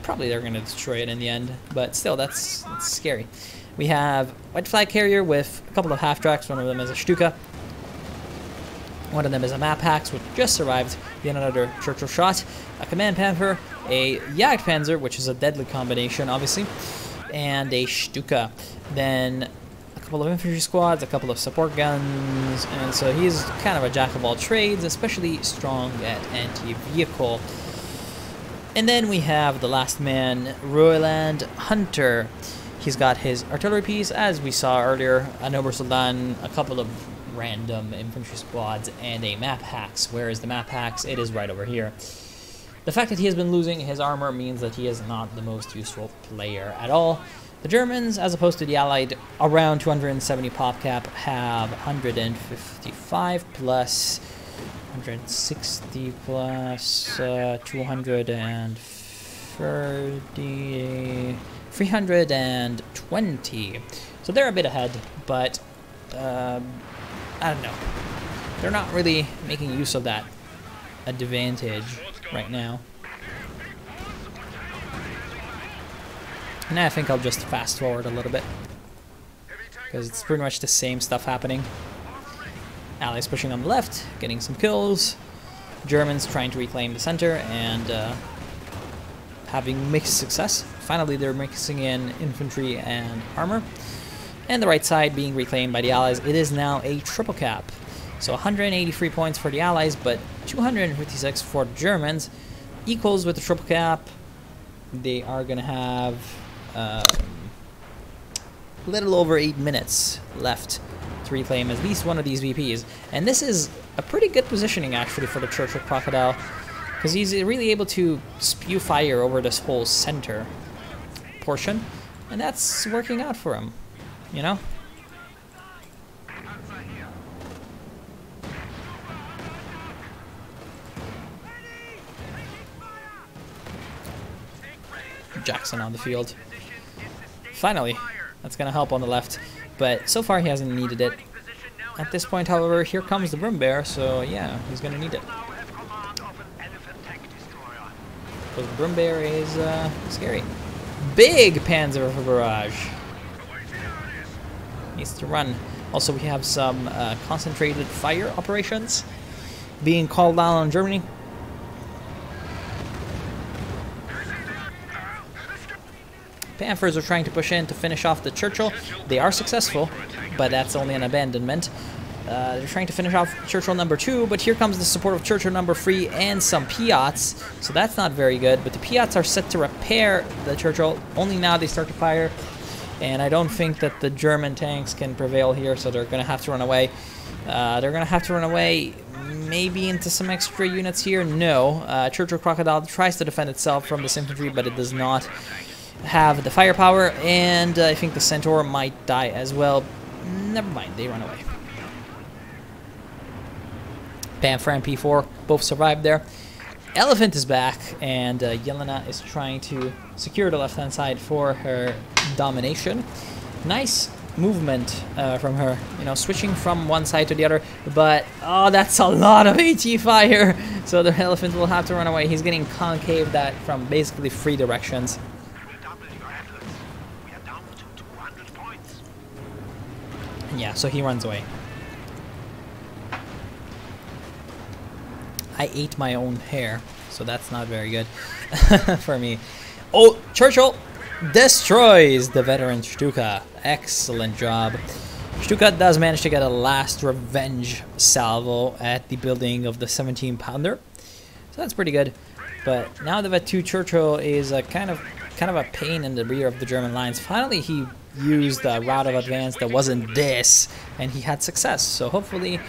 Probably they're gonna destroy it in the end, but still, that's scary. We have White Flag Carrier with a couple of half tracks. One of them is a Stuka. One of them is a Mapax, which just survived yet another Churchill shot. A Command Panther, a Jagdpanzer, which is a deadly combination, obviously, and a Stuka. Then a couple of infantry squads, a couple of support guns, and so he's kind of a jack of all trades, especially strong at anti-vehicle. And then we have the last man, Roland Hunter. He's got his artillery piece, as we saw earlier, an Obersoldan, a couple of random infantry squads, and a Mapax. Where is the Mapax? It is right over here. The fact that he has been losing his armor means that he is not the most useful player at all. The Germans, as opposed to the Allied, around 270 pop cap, have 155 plus 160 plus 230, 320. So they're a bit ahead, but I don't know. They're not really making use of that advantage right now. And I think I'll just fast forward a little bit, because it's pretty much the same stuff happening. Allies pushing on the left, getting some kills. Germans trying to reclaim the center and having mixed success. Finally, they're mixing in infantry and armor. And the right side being reclaimed by the Allies. It is now a triple cap. So 183 points for the Allies, but 256 for the Germans. Equals with the triple cap. They are going to have a little over 8 minutes left to reclaim at least one of these VPs. And this is a pretty good positioning, actually, for the Churchill Crocodile, because he's really able to spew fire over this whole center portion, and that's working out for him, you know? Jackson on the field. Finally, that's going to help on the left, but so far he hasn't needed it. At this point, however, here comes the Brummbär, so yeah, he's going to need it. Because the Brummbär is scary. Big Panzer barrage. Needs to run. Also, we have some concentrated fire operations being called down on Germany. Panthers are trying to push in to finish off the Churchill. They are successful, but that's only an abandonment. They're trying to finish off Churchill number 2, but here comes the support of Churchill number 3 and some Piats, so that's not very good. But the Piats are set to repair the Churchill. Only now they start to fire, and I don't think that the German tanks can prevail here, so they're going to have to run away. Maybe into some extra units here. No. Churchill Crocodile tries to defend itself from this infantry, but it does not have the firepower, and I think the Centaur might die as well. Never mind, they run away. Panther and P4 both survived there. Elephant is back, and Yelena is trying to secure the left-hand side for her domination. Nice movement from her, you know, switching from one side to the other, but oh, that's a lot of AT fire, so the Elephant will have to run away. He's getting concave that from basically 3 directions. Yeah, so he runs away. I ate my own hair, so that's not very good for me. Oh, Churchill destroys the veteran Stuka. Excellent job. Stuka does manage to get a last revenge salvo at the building of the 17-pounder. So that's pretty good. But now the Vet 2 Churchill is a kind of a pain in the rear of the German lines. Finally, he used a route of advance that wasn't this, and he had success. So hopefully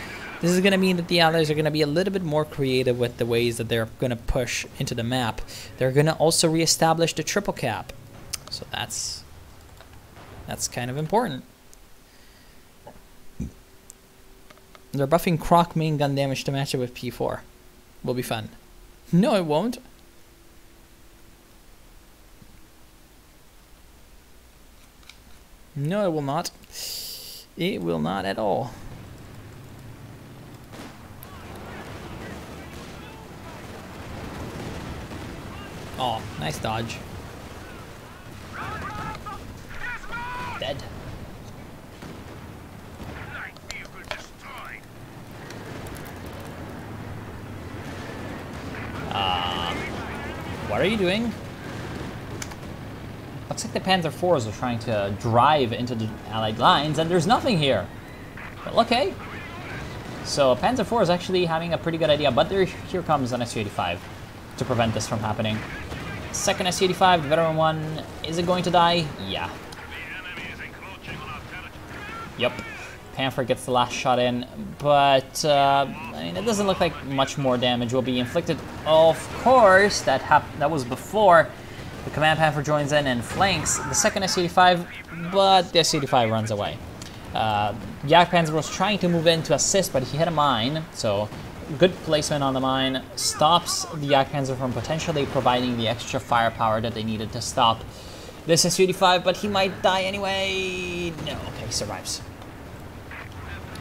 this is going to mean that the Allies are going to be a little bit more creative with the ways that they're going to push into the map. They're going to also reestablish the triple cap. So that's kind of important. They're buffing Croc main gun damage to match it with P4. Will be fun. No, it won't. No, it will not. It will not at all. Oh, nice dodge. Dead. What are you doing? Looks like the Panzer IVs are trying to drive into the Allied lines, and there's nothing here. But okay. So Panzer IV is actually having a pretty good idea, but here comes an Su-85 to prevent this from happening. Second Su-85, the veteran one, is it going to die? Yeah. Yep. Panther gets the last shot in, but I mean, it doesn't look like much more damage will be inflicted. Of course, that was before the Command Panther joins in and flanks the second Su-85, but the Su-85 runs away. Jagdpanzer was trying to move in to assist, but he hit a mine, so good placement on the mine stops the Jagdpanzer from potentially providing the extra firepower that they needed to stop this Su-85, but he might die anyway. No, okay, he survives.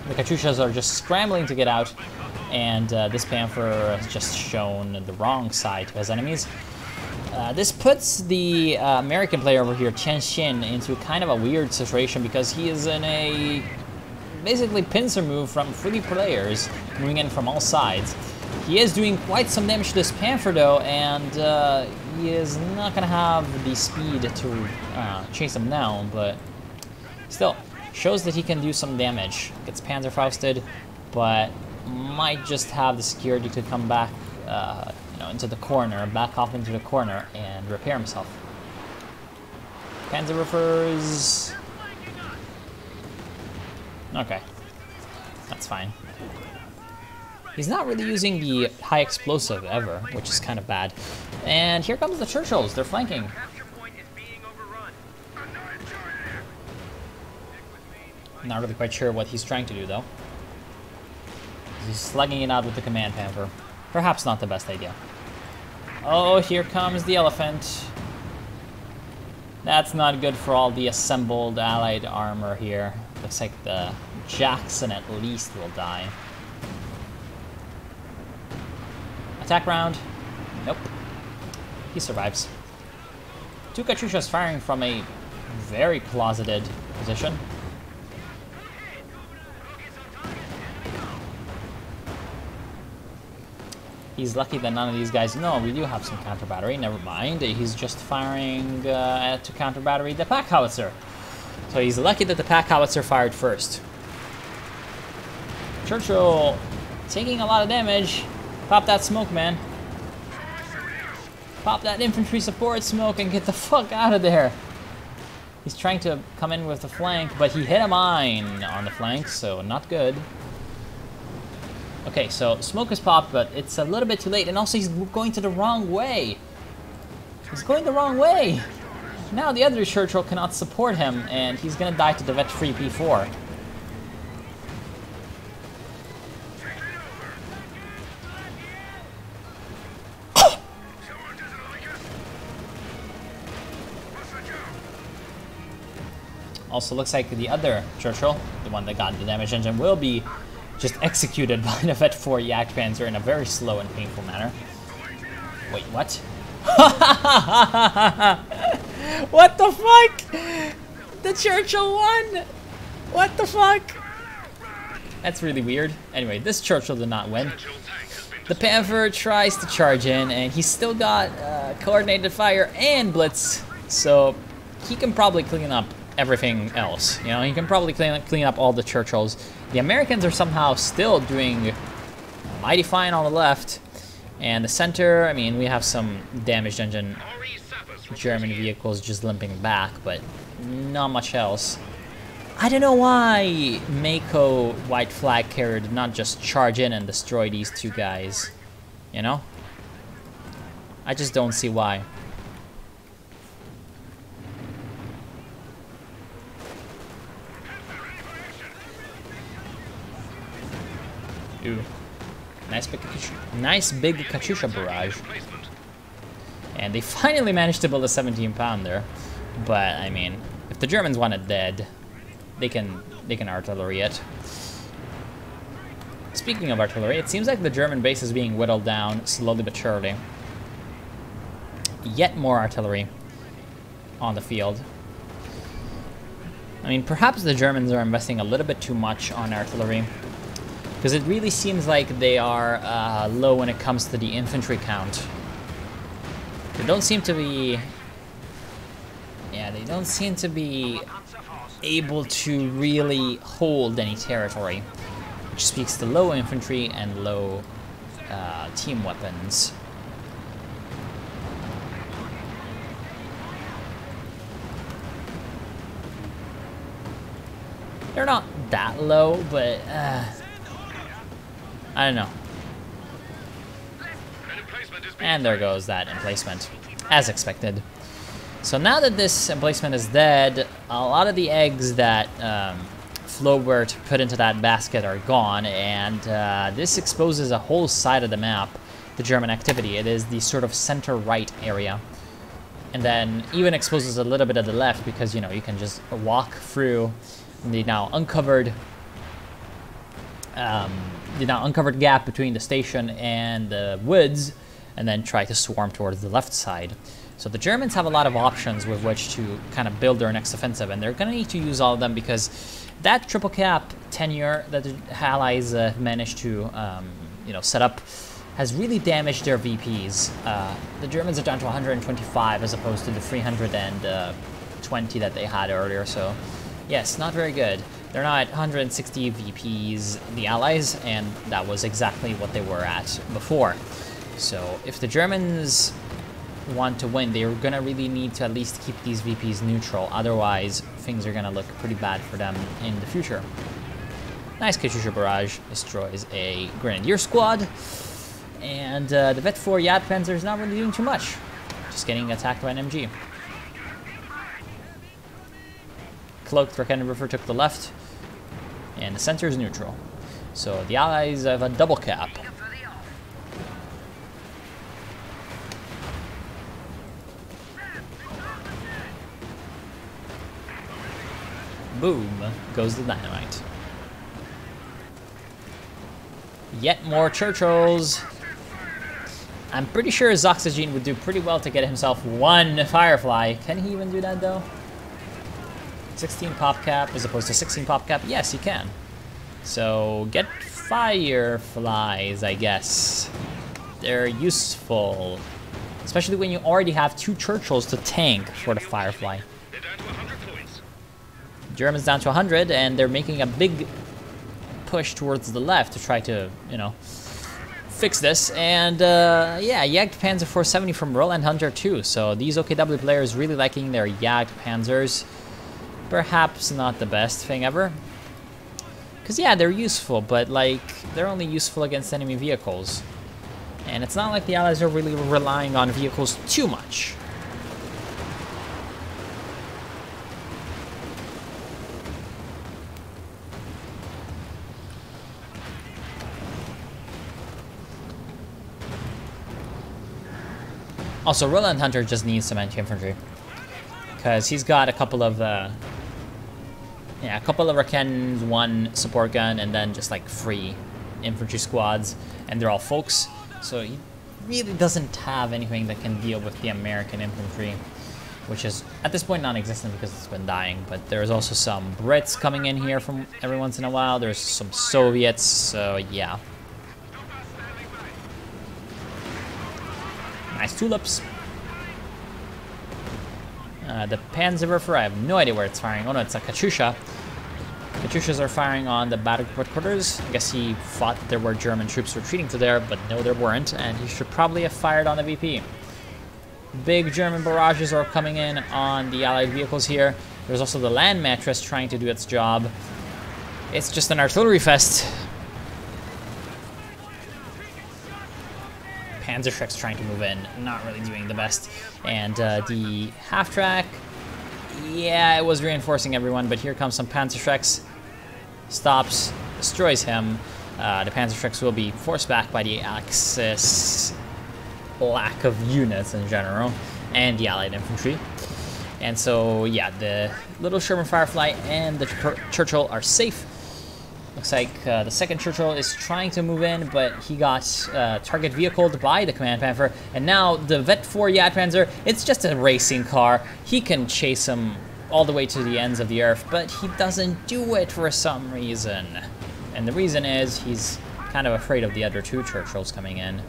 The Katyushas are just scrambling to get out, and this Panther has just shown the wrong side to his enemies. This puts the American player over here, Chen Xin, into kind of a weird situation because he is in a basically pincer move from 3 players, moving in from all sides. He is doing quite some damage to this Panther though, and he is not going to have the speed to chase him down, but still, shows that he can do some damage. Gets Panzerfausted, but might just have the security to come back you know, into the corner, back off into the corner, and repair himself. Panzerwerfers. Okay, that's fine. He's not really using the high explosive ever, which is kind of bad. And here comes the Churchills. They're flanking. Not really quite sure what he's trying to do, though. He's slugging it out with the Command Panther. Perhaps not the best idea. Oh, here comes the Elephant. That's not good for all the assembled Allied armor here. Looks like the Jackson at least will die. Attack round. Nope. He survives. 2 Katyushas firing from a very closeted position. He's lucky that none of these guys... No, we do have some counter battery. Never mind. He's just firing to counter battery the Pack Howitzer. So he's lucky that the Pack Howitzer fired first. Churchill taking a lot of damage. Pop that smoke, man. Pop that infantry support smoke and get the fuck out of there. He's trying to come in with the flank, but he hit a mine on the flank, so not good. Okay, so smoke is popped, but it's a little bit too late, and also he's going to the wrong way. He's going the wrong way. Now the other Churchill cannot support him, and he's gonna die to the Vet 3 P4. Also looks like the other Churchill, the one that got the damage engine, will be just executed by the Vet 4 Jagdpanzer in a very slow and painful manner. Wait, what? What the fuck? The Churchill won! What the fuck? That's really weird. Anyway, this Churchill did not win. The Panther tries to charge in, and he's still got coordinated fire and blitz, so he can probably clean up everything else. You know, he can probably clean up all the Churchills. The Americans are somehow still doing mighty fine on the left, and the center, I mean, we have some damaged engine German vehicles just limping back, but not much else. I don't know why Mako White Flag Carrier did not just charge in and destroy these two guys, you know? I just don't see why. Ooh. Nice big Katyusha barrage. And they finally managed to build a 17-pounder. But, I mean, if the Germans want it dead, they can artillery it. Speaking of artillery, it seems like the German base is being whittled down slowly but surely. Yet more artillery on the field. I mean, perhaps the Germans are investing a little bit too much on artillery, because it really seems like they are low when it comes to the infantry count. They don't seem to be... Yeah, they don't seem to be able to really hold any territory, which speaks to low infantry and low team weapons. They're not that low, but I don't know. And there goes that emplacement, as expected. So now that this emplacement is dead, a lot of the eggs that Flaubert put into that basket are gone, and this exposes a whole side of the map, the German activity. It is the sort of center-right area. And then even exposes a little bit of the left, because, you know, you can just walk through the now uncovered gap between the station and the woods, and then try to swarm towards the left side. So the Germans have a lot of options with which to kind of build their next offensive, and they're going to need to use all of them, because that triple cap tenure that the Allies managed to set up has really damaged their VPs. The Germans are down to 125 as opposed to the 320 that they had earlier, so yes, not very good. They're now at 160 VPs, the Allies, and that was exactly what they were at before. So if the Germans want to win, they're gonna really need to at least keep these VPs neutral, otherwise things are gonna look pretty bad for them in the future. Nice Katyusha barrage destroys a Grenadier squad, and the Vet 4 Jagdpanzer is not really doing too much, just getting attacked by an MG. Cloaked Raketenwerfer took the left, and the center is neutral. So the Allies have a double cap. Boom goes the dynamite. Yet more Churchills. I'm pretty sure Zoxygene would do pretty well to get himself one Firefly. Can he even do that though? 16 pop cap as opposed to 16 pop cap? Yes, he can. So get Fireflies, I guess. They're useful. Especially when you already have two Churchills to tank for the Firefly. Germans down to 100, and they're making a big push towards the left to try to, you know, fix this. And yeah, Jagdpanzer 470 from Roland Hunter too. So these OKW players really liking their Jagdpanzers. Perhaps not the best thing ever. Because yeah, they're useful, but like, they're only useful against enemy vehicles. And it's not like the Allies are really relying on vehicles too much. Also, Roland Hunter just needs some anti-infantry, because he's got a couple of Yeah, a couple of Rakens, one support gun, and then just like 3 infantry squads, and they're all folks. So he really doesn't have anything that can deal with the American infantry, which is at this point non-existent because it's been dying. But there's also some Brits coming in here from every once in a while. There's some Soviets, so yeah. Nice tulips. The Panzerwerfer, I have no idea where it's firing. Oh no, it's a Katyusha. Katyushas are firing on the battle quarters. I guess he thought that there were German troops retreating to there, but no, there weren't, and he should probably have fired on the VP. Big German barrages are coming in on the Allied vehicles here. There's also the land mattress trying to do its job. It's just an artillery fest. Panzerschreck's trying to move in, not really doing the best. And the half-track, yeah, it was reinforcing everyone, but here comes some Panzerschrecks. Stops, destroys him. The Panzerschrecks will be forced back by the Axis lack of units in general, and the Allied infantry. And so, yeah, the little Sherman Firefly and the Churchill are safe. Looks like the second Churchill is trying to move in, but he got target vehicled by the Command Panther. And now the Vet 4 Jagdpanzer, it's just a racing car. He can chase him all the way to the ends of the earth, but he doesn't do it for some reason. And the reason is he's kind of afraid of the other 2 Churchills coming in.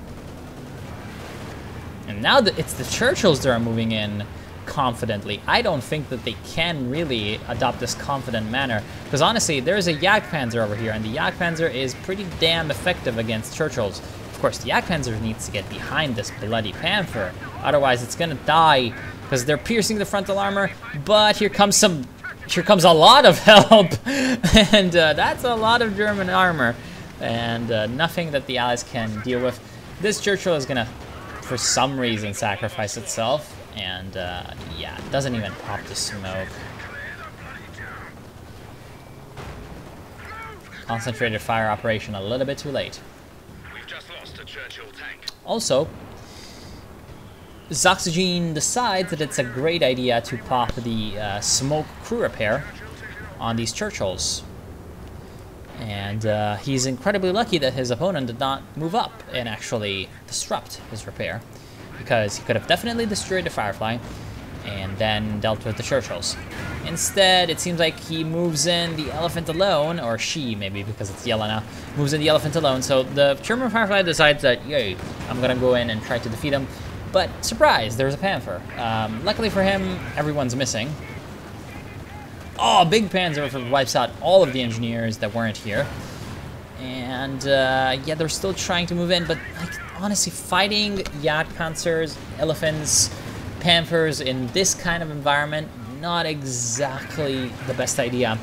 And now that it's the Churchills that are moving in confidently, I don't think that they can really adopt this confident manner, because honestly, there's a Jagdpanzer over here, and the Jagdpanzer is pretty damn effective against Churchills. Of course, the Jagdpanzer needs to get behind this bloody Panther, otherwise it's gonna die, because they're piercing the frontal armor. But here comes a lot of help, and that's a lot of German armor, and nothing that the Allies can deal with. This Churchill is gonna, for some reason, sacrifice itself. And, yeah, it doesn't even pop the smoke. Concentrated fire operation a little bit too late. We've just lost a Churchill tank. Also, Zoxygene decides that it's a great idea to pop the smoke crew repair on these Churchills. And he's incredibly lucky that his opponent did not move up and actually disrupt his repair, because he could have definitely destroyed the Firefly and then dealt with the Churchills. Instead, it seems like he moves in the Elephant alone, or she, maybe, because it's yellow now, moves in the Elephant alone. So the German Firefly decides that, yay, I'm gonna go in and try to defeat him. But surprise, there's a Panther. Luckily for him, everyone's missing. Oh, big Panzer wipes out all of the engineers that weren't here. And yeah, they're still trying to move in, but like, honestly, fighting Jagdpanzers, Elephants, Panthers in this kind of environment, not exactly the best idea.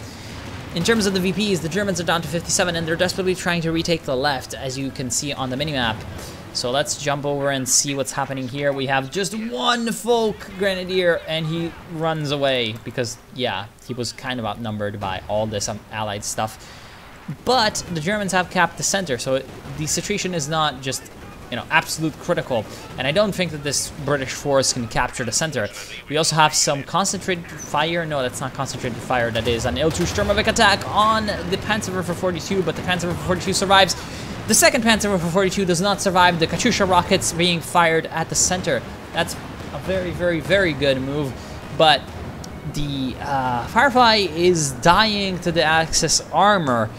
In terms of the VPs, the Germans are down to 57, and they're desperately trying to retake the left, as you can see on the minimap. So let's jump over and see what's happening here. We have just one Folk Grenadier, and he runs away because, yeah, he was kind of outnumbered by all this Allied stuff. But the Germans have capped the center, so the situation is not just, you know, absolute critical. And I don't think that this British force can capture the center. We also have some concentrated fire. No, that's not concentrated fire. That is an Il-2 Sturmovik attack on the Panzerwerfer 42, but the Panzerwerfer 42 survives. The second Panzerwerfer 42 does not survive the Katyusha rockets being fired at the center. That's a very, very, very good move. But the Firefly is dying to the Axis armor.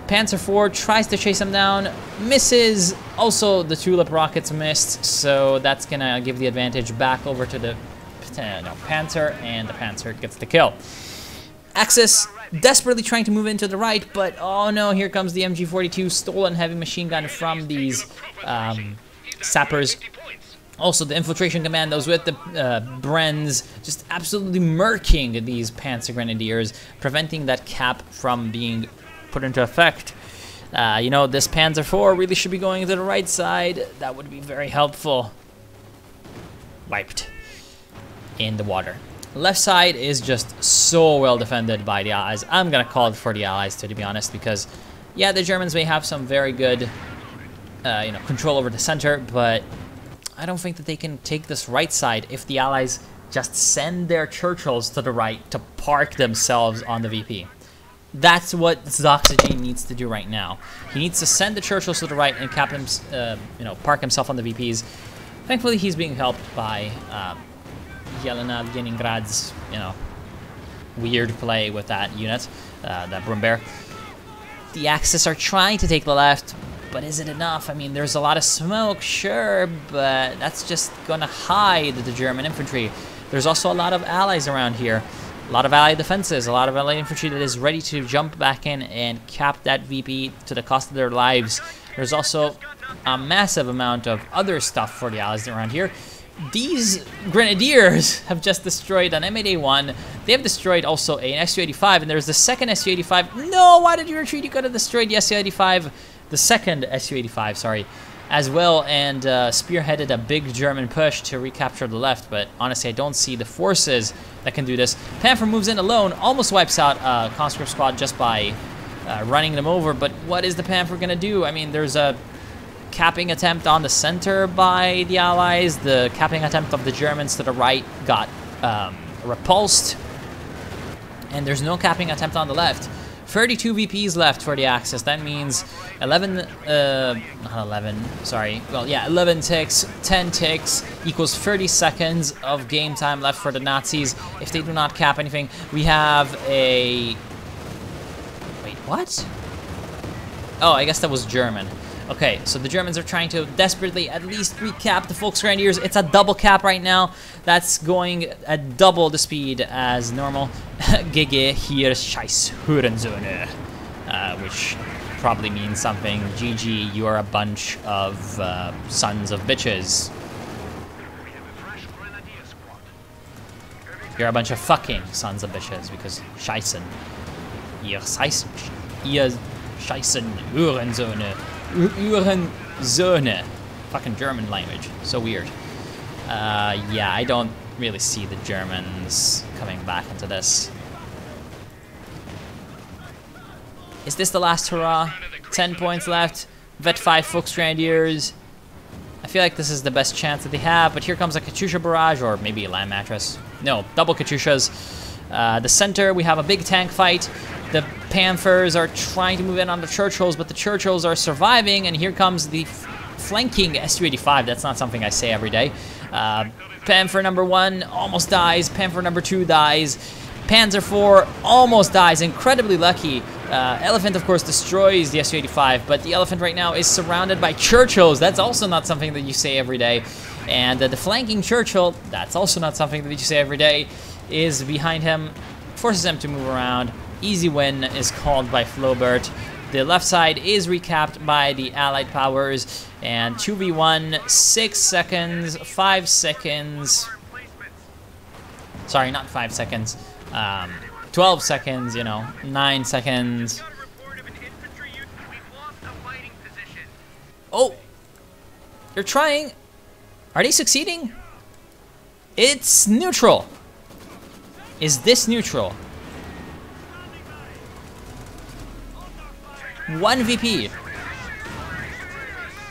Panzer IV tries to chase him down, misses. Also, the Tulip rockets missed, so that's gonna give the advantage back over to the Panzer, and the Panzer gets the kill. Axis desperately trying to move into the right, but oh no, here comes the MG42 stolen heavy machine gun from these sappers. Also, the infiltration commandos with the Brenns just absolutely murking these Panzer Grenadiers, preventing that cap from being put into effect. You know, this Panzer IV really should be going to the right side. That would be very helpful. Wiped in the water. Left side is just so well defended by the Allies. I'm gonna call it for the Allies too, to be honest, because yeah, the Germans may have some very good you know, control over the center, but I don't think that they can take this right side if the Allies just send their Churchills to the right to park themselves on the VP. That's what Zoxygen needs to do right now. He needs to send the Churchills to the right and cap him, park himself on the VPs. Thankfully, he's being helped by Yelena Leningrad's, weird play with that unit, that Brumbear. The Axis are trying to take the left, but is it enough? I mean, there's a lot of smoke, sure, but that's just gonna hide the German infantry. There's also a lot of allies around here. A lot of allied defenses, a lot of allied infantry that is ready to jump back in and cap that VP to the cost of their lives. There's also a massive amount of other stuff for the allies around here. These Grenadiers have just destroyed an M8A1. They have destroyed also an Su-85, and there's the second Su-85. No, why did you retreat? You could have destroyed the Su-85, the second Su-85, sorry, as well, and spearheaded a big German push to recapture the left. But honestly, I don't see the forces that can do this. Panther moves in alone, almost wipes out Conscript Squad just by running them over. But what is the Panther gonna do? I mean, there's a capping attempt on the center by the Allies. The capping attempt of the Germans to the right got repulsed. And there's no capping attempt on the left. 32 VPs left for the Axis. That means 11 ticks, 10 ticks equals 30 seconds of game time left for the Nazis. If they do not cap anything, we have a... Wait, what? Oh, I guess that was German. Okay, so the Germans are trying to desperately at least recap the Volksgrenadiers. It's a double cap right now. That's going at double the speed as normal. GG hier scheiß Hurensöhne, which probably means something. GG, you are a bunch of sons of bitches. You're a bunch of fucking sons of bitches because scheißen. Ihr scheißen Hurensöhne. Uhrensöhne. Fucking German language. So weird. Yeah, I don't really see the Germans coming back into this. Is this the last hurrah? 10 points left. Vet 5 Volksgrenadiers. I feel like this is the best chance that they have, but here comes a Katyusha barrage, or maybe a land mattress. No, double Katyushas. The center, we have a big tank fight. The Panthers are trying to move in on the Churchills, but the Churchills are surviving, and here comes the flanking Su-85. That's not something I say every day. Panther number 1 almost dies. Panther number 2 dies. Panzer IV almost dies. Incredibly lucky. Elephant, of course, destroys the Su-85, but the Elephant right now is surrounded by Churchills. That's also not something that you say every day. And the flanking Churchill, that's also not something that you say every day, is behind him, forces him to move around. Easy win is called by Flaubert. The left side is recapped by the Allied powers, and 2v1, 6 seconds, 5 seconds. Sorry, not 5 seconds. 12 seconds, 9 seconds. Oh! They're trying. Are they succeeding? It's neutral. Is this neutral? 1 VP.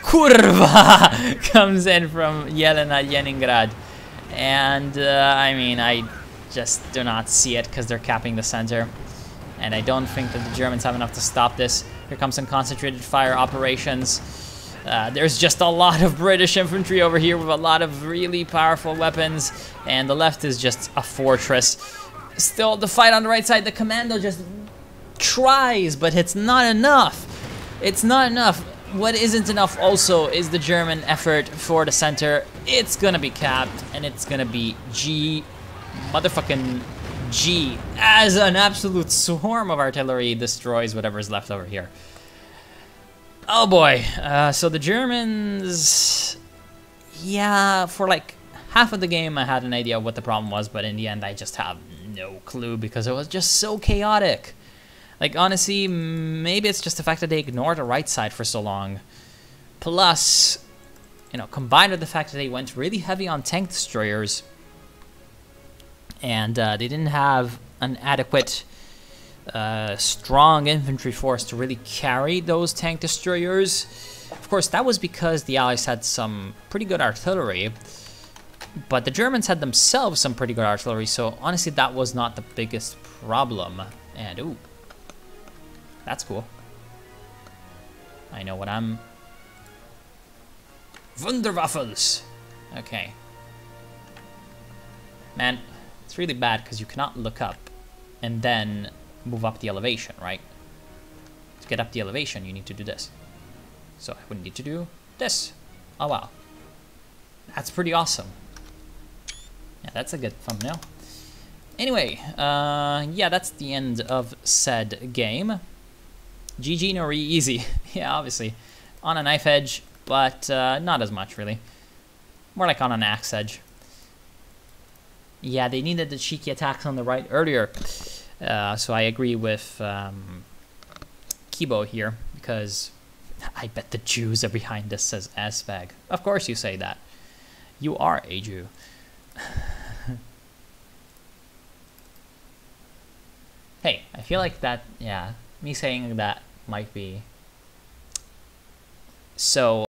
Kurva comes in from Yelena Leningrad. And, I mean, I just do not see it because they're capping the center. And I don't think that the Germans have enough to stop this. Here comes some concentrated fire operations. There's just a lot of British infantry over here with a lot of really powerful weapons. And the left is just a fortress. Still, the fight on the right side, the commando just tries, but it's not enough. It's not enough. What isn't enough also is the German effort for the center. It's gonna be capped, and it's gonna be motherfucking G, as an absolute swarm of artillery destroys whatever's left over here. Oh boy. So the Germans, yeah, for like half of the game I had an idea of what the problem was, but in the end I just have no clue because it was just so chaotic. Like, honestly, maybe it's just the fact that they ignored the right side for so long. Plus, combined with the fact that they went really heavy on tank destroyers, and they didn't have an adequate, strong infantry force to really carry those tank destroyers. Of course, that was because the Allies had some pretty good artillery, but the Germans had themselves some pretty good artillery, so honestly, that was not the biggest problem. And, ooh. That's cool. I know what I'm... Wunderwaffels! Okay. Man, it's really bad because you cannot look up and then move up the elevation, right? To get up the elevation, you need to do this. So I would need to do this. Oh, wow. That's pretty awesome. Yeah, that's a good thumbnail. Anyway, yeah, that's the end of said game. GG Nori easy. Yeah, obviously. On a knife edge, but not as much, really. More like on an axe edge. Yeah, they needed the cheeky attacks on the right earlier. So I agree with Kibo here, because I bet the Jews are behind this, says Asbag. Of course you say that. You are a Jew. Hey, I feel like that, yeah, me saying that might be so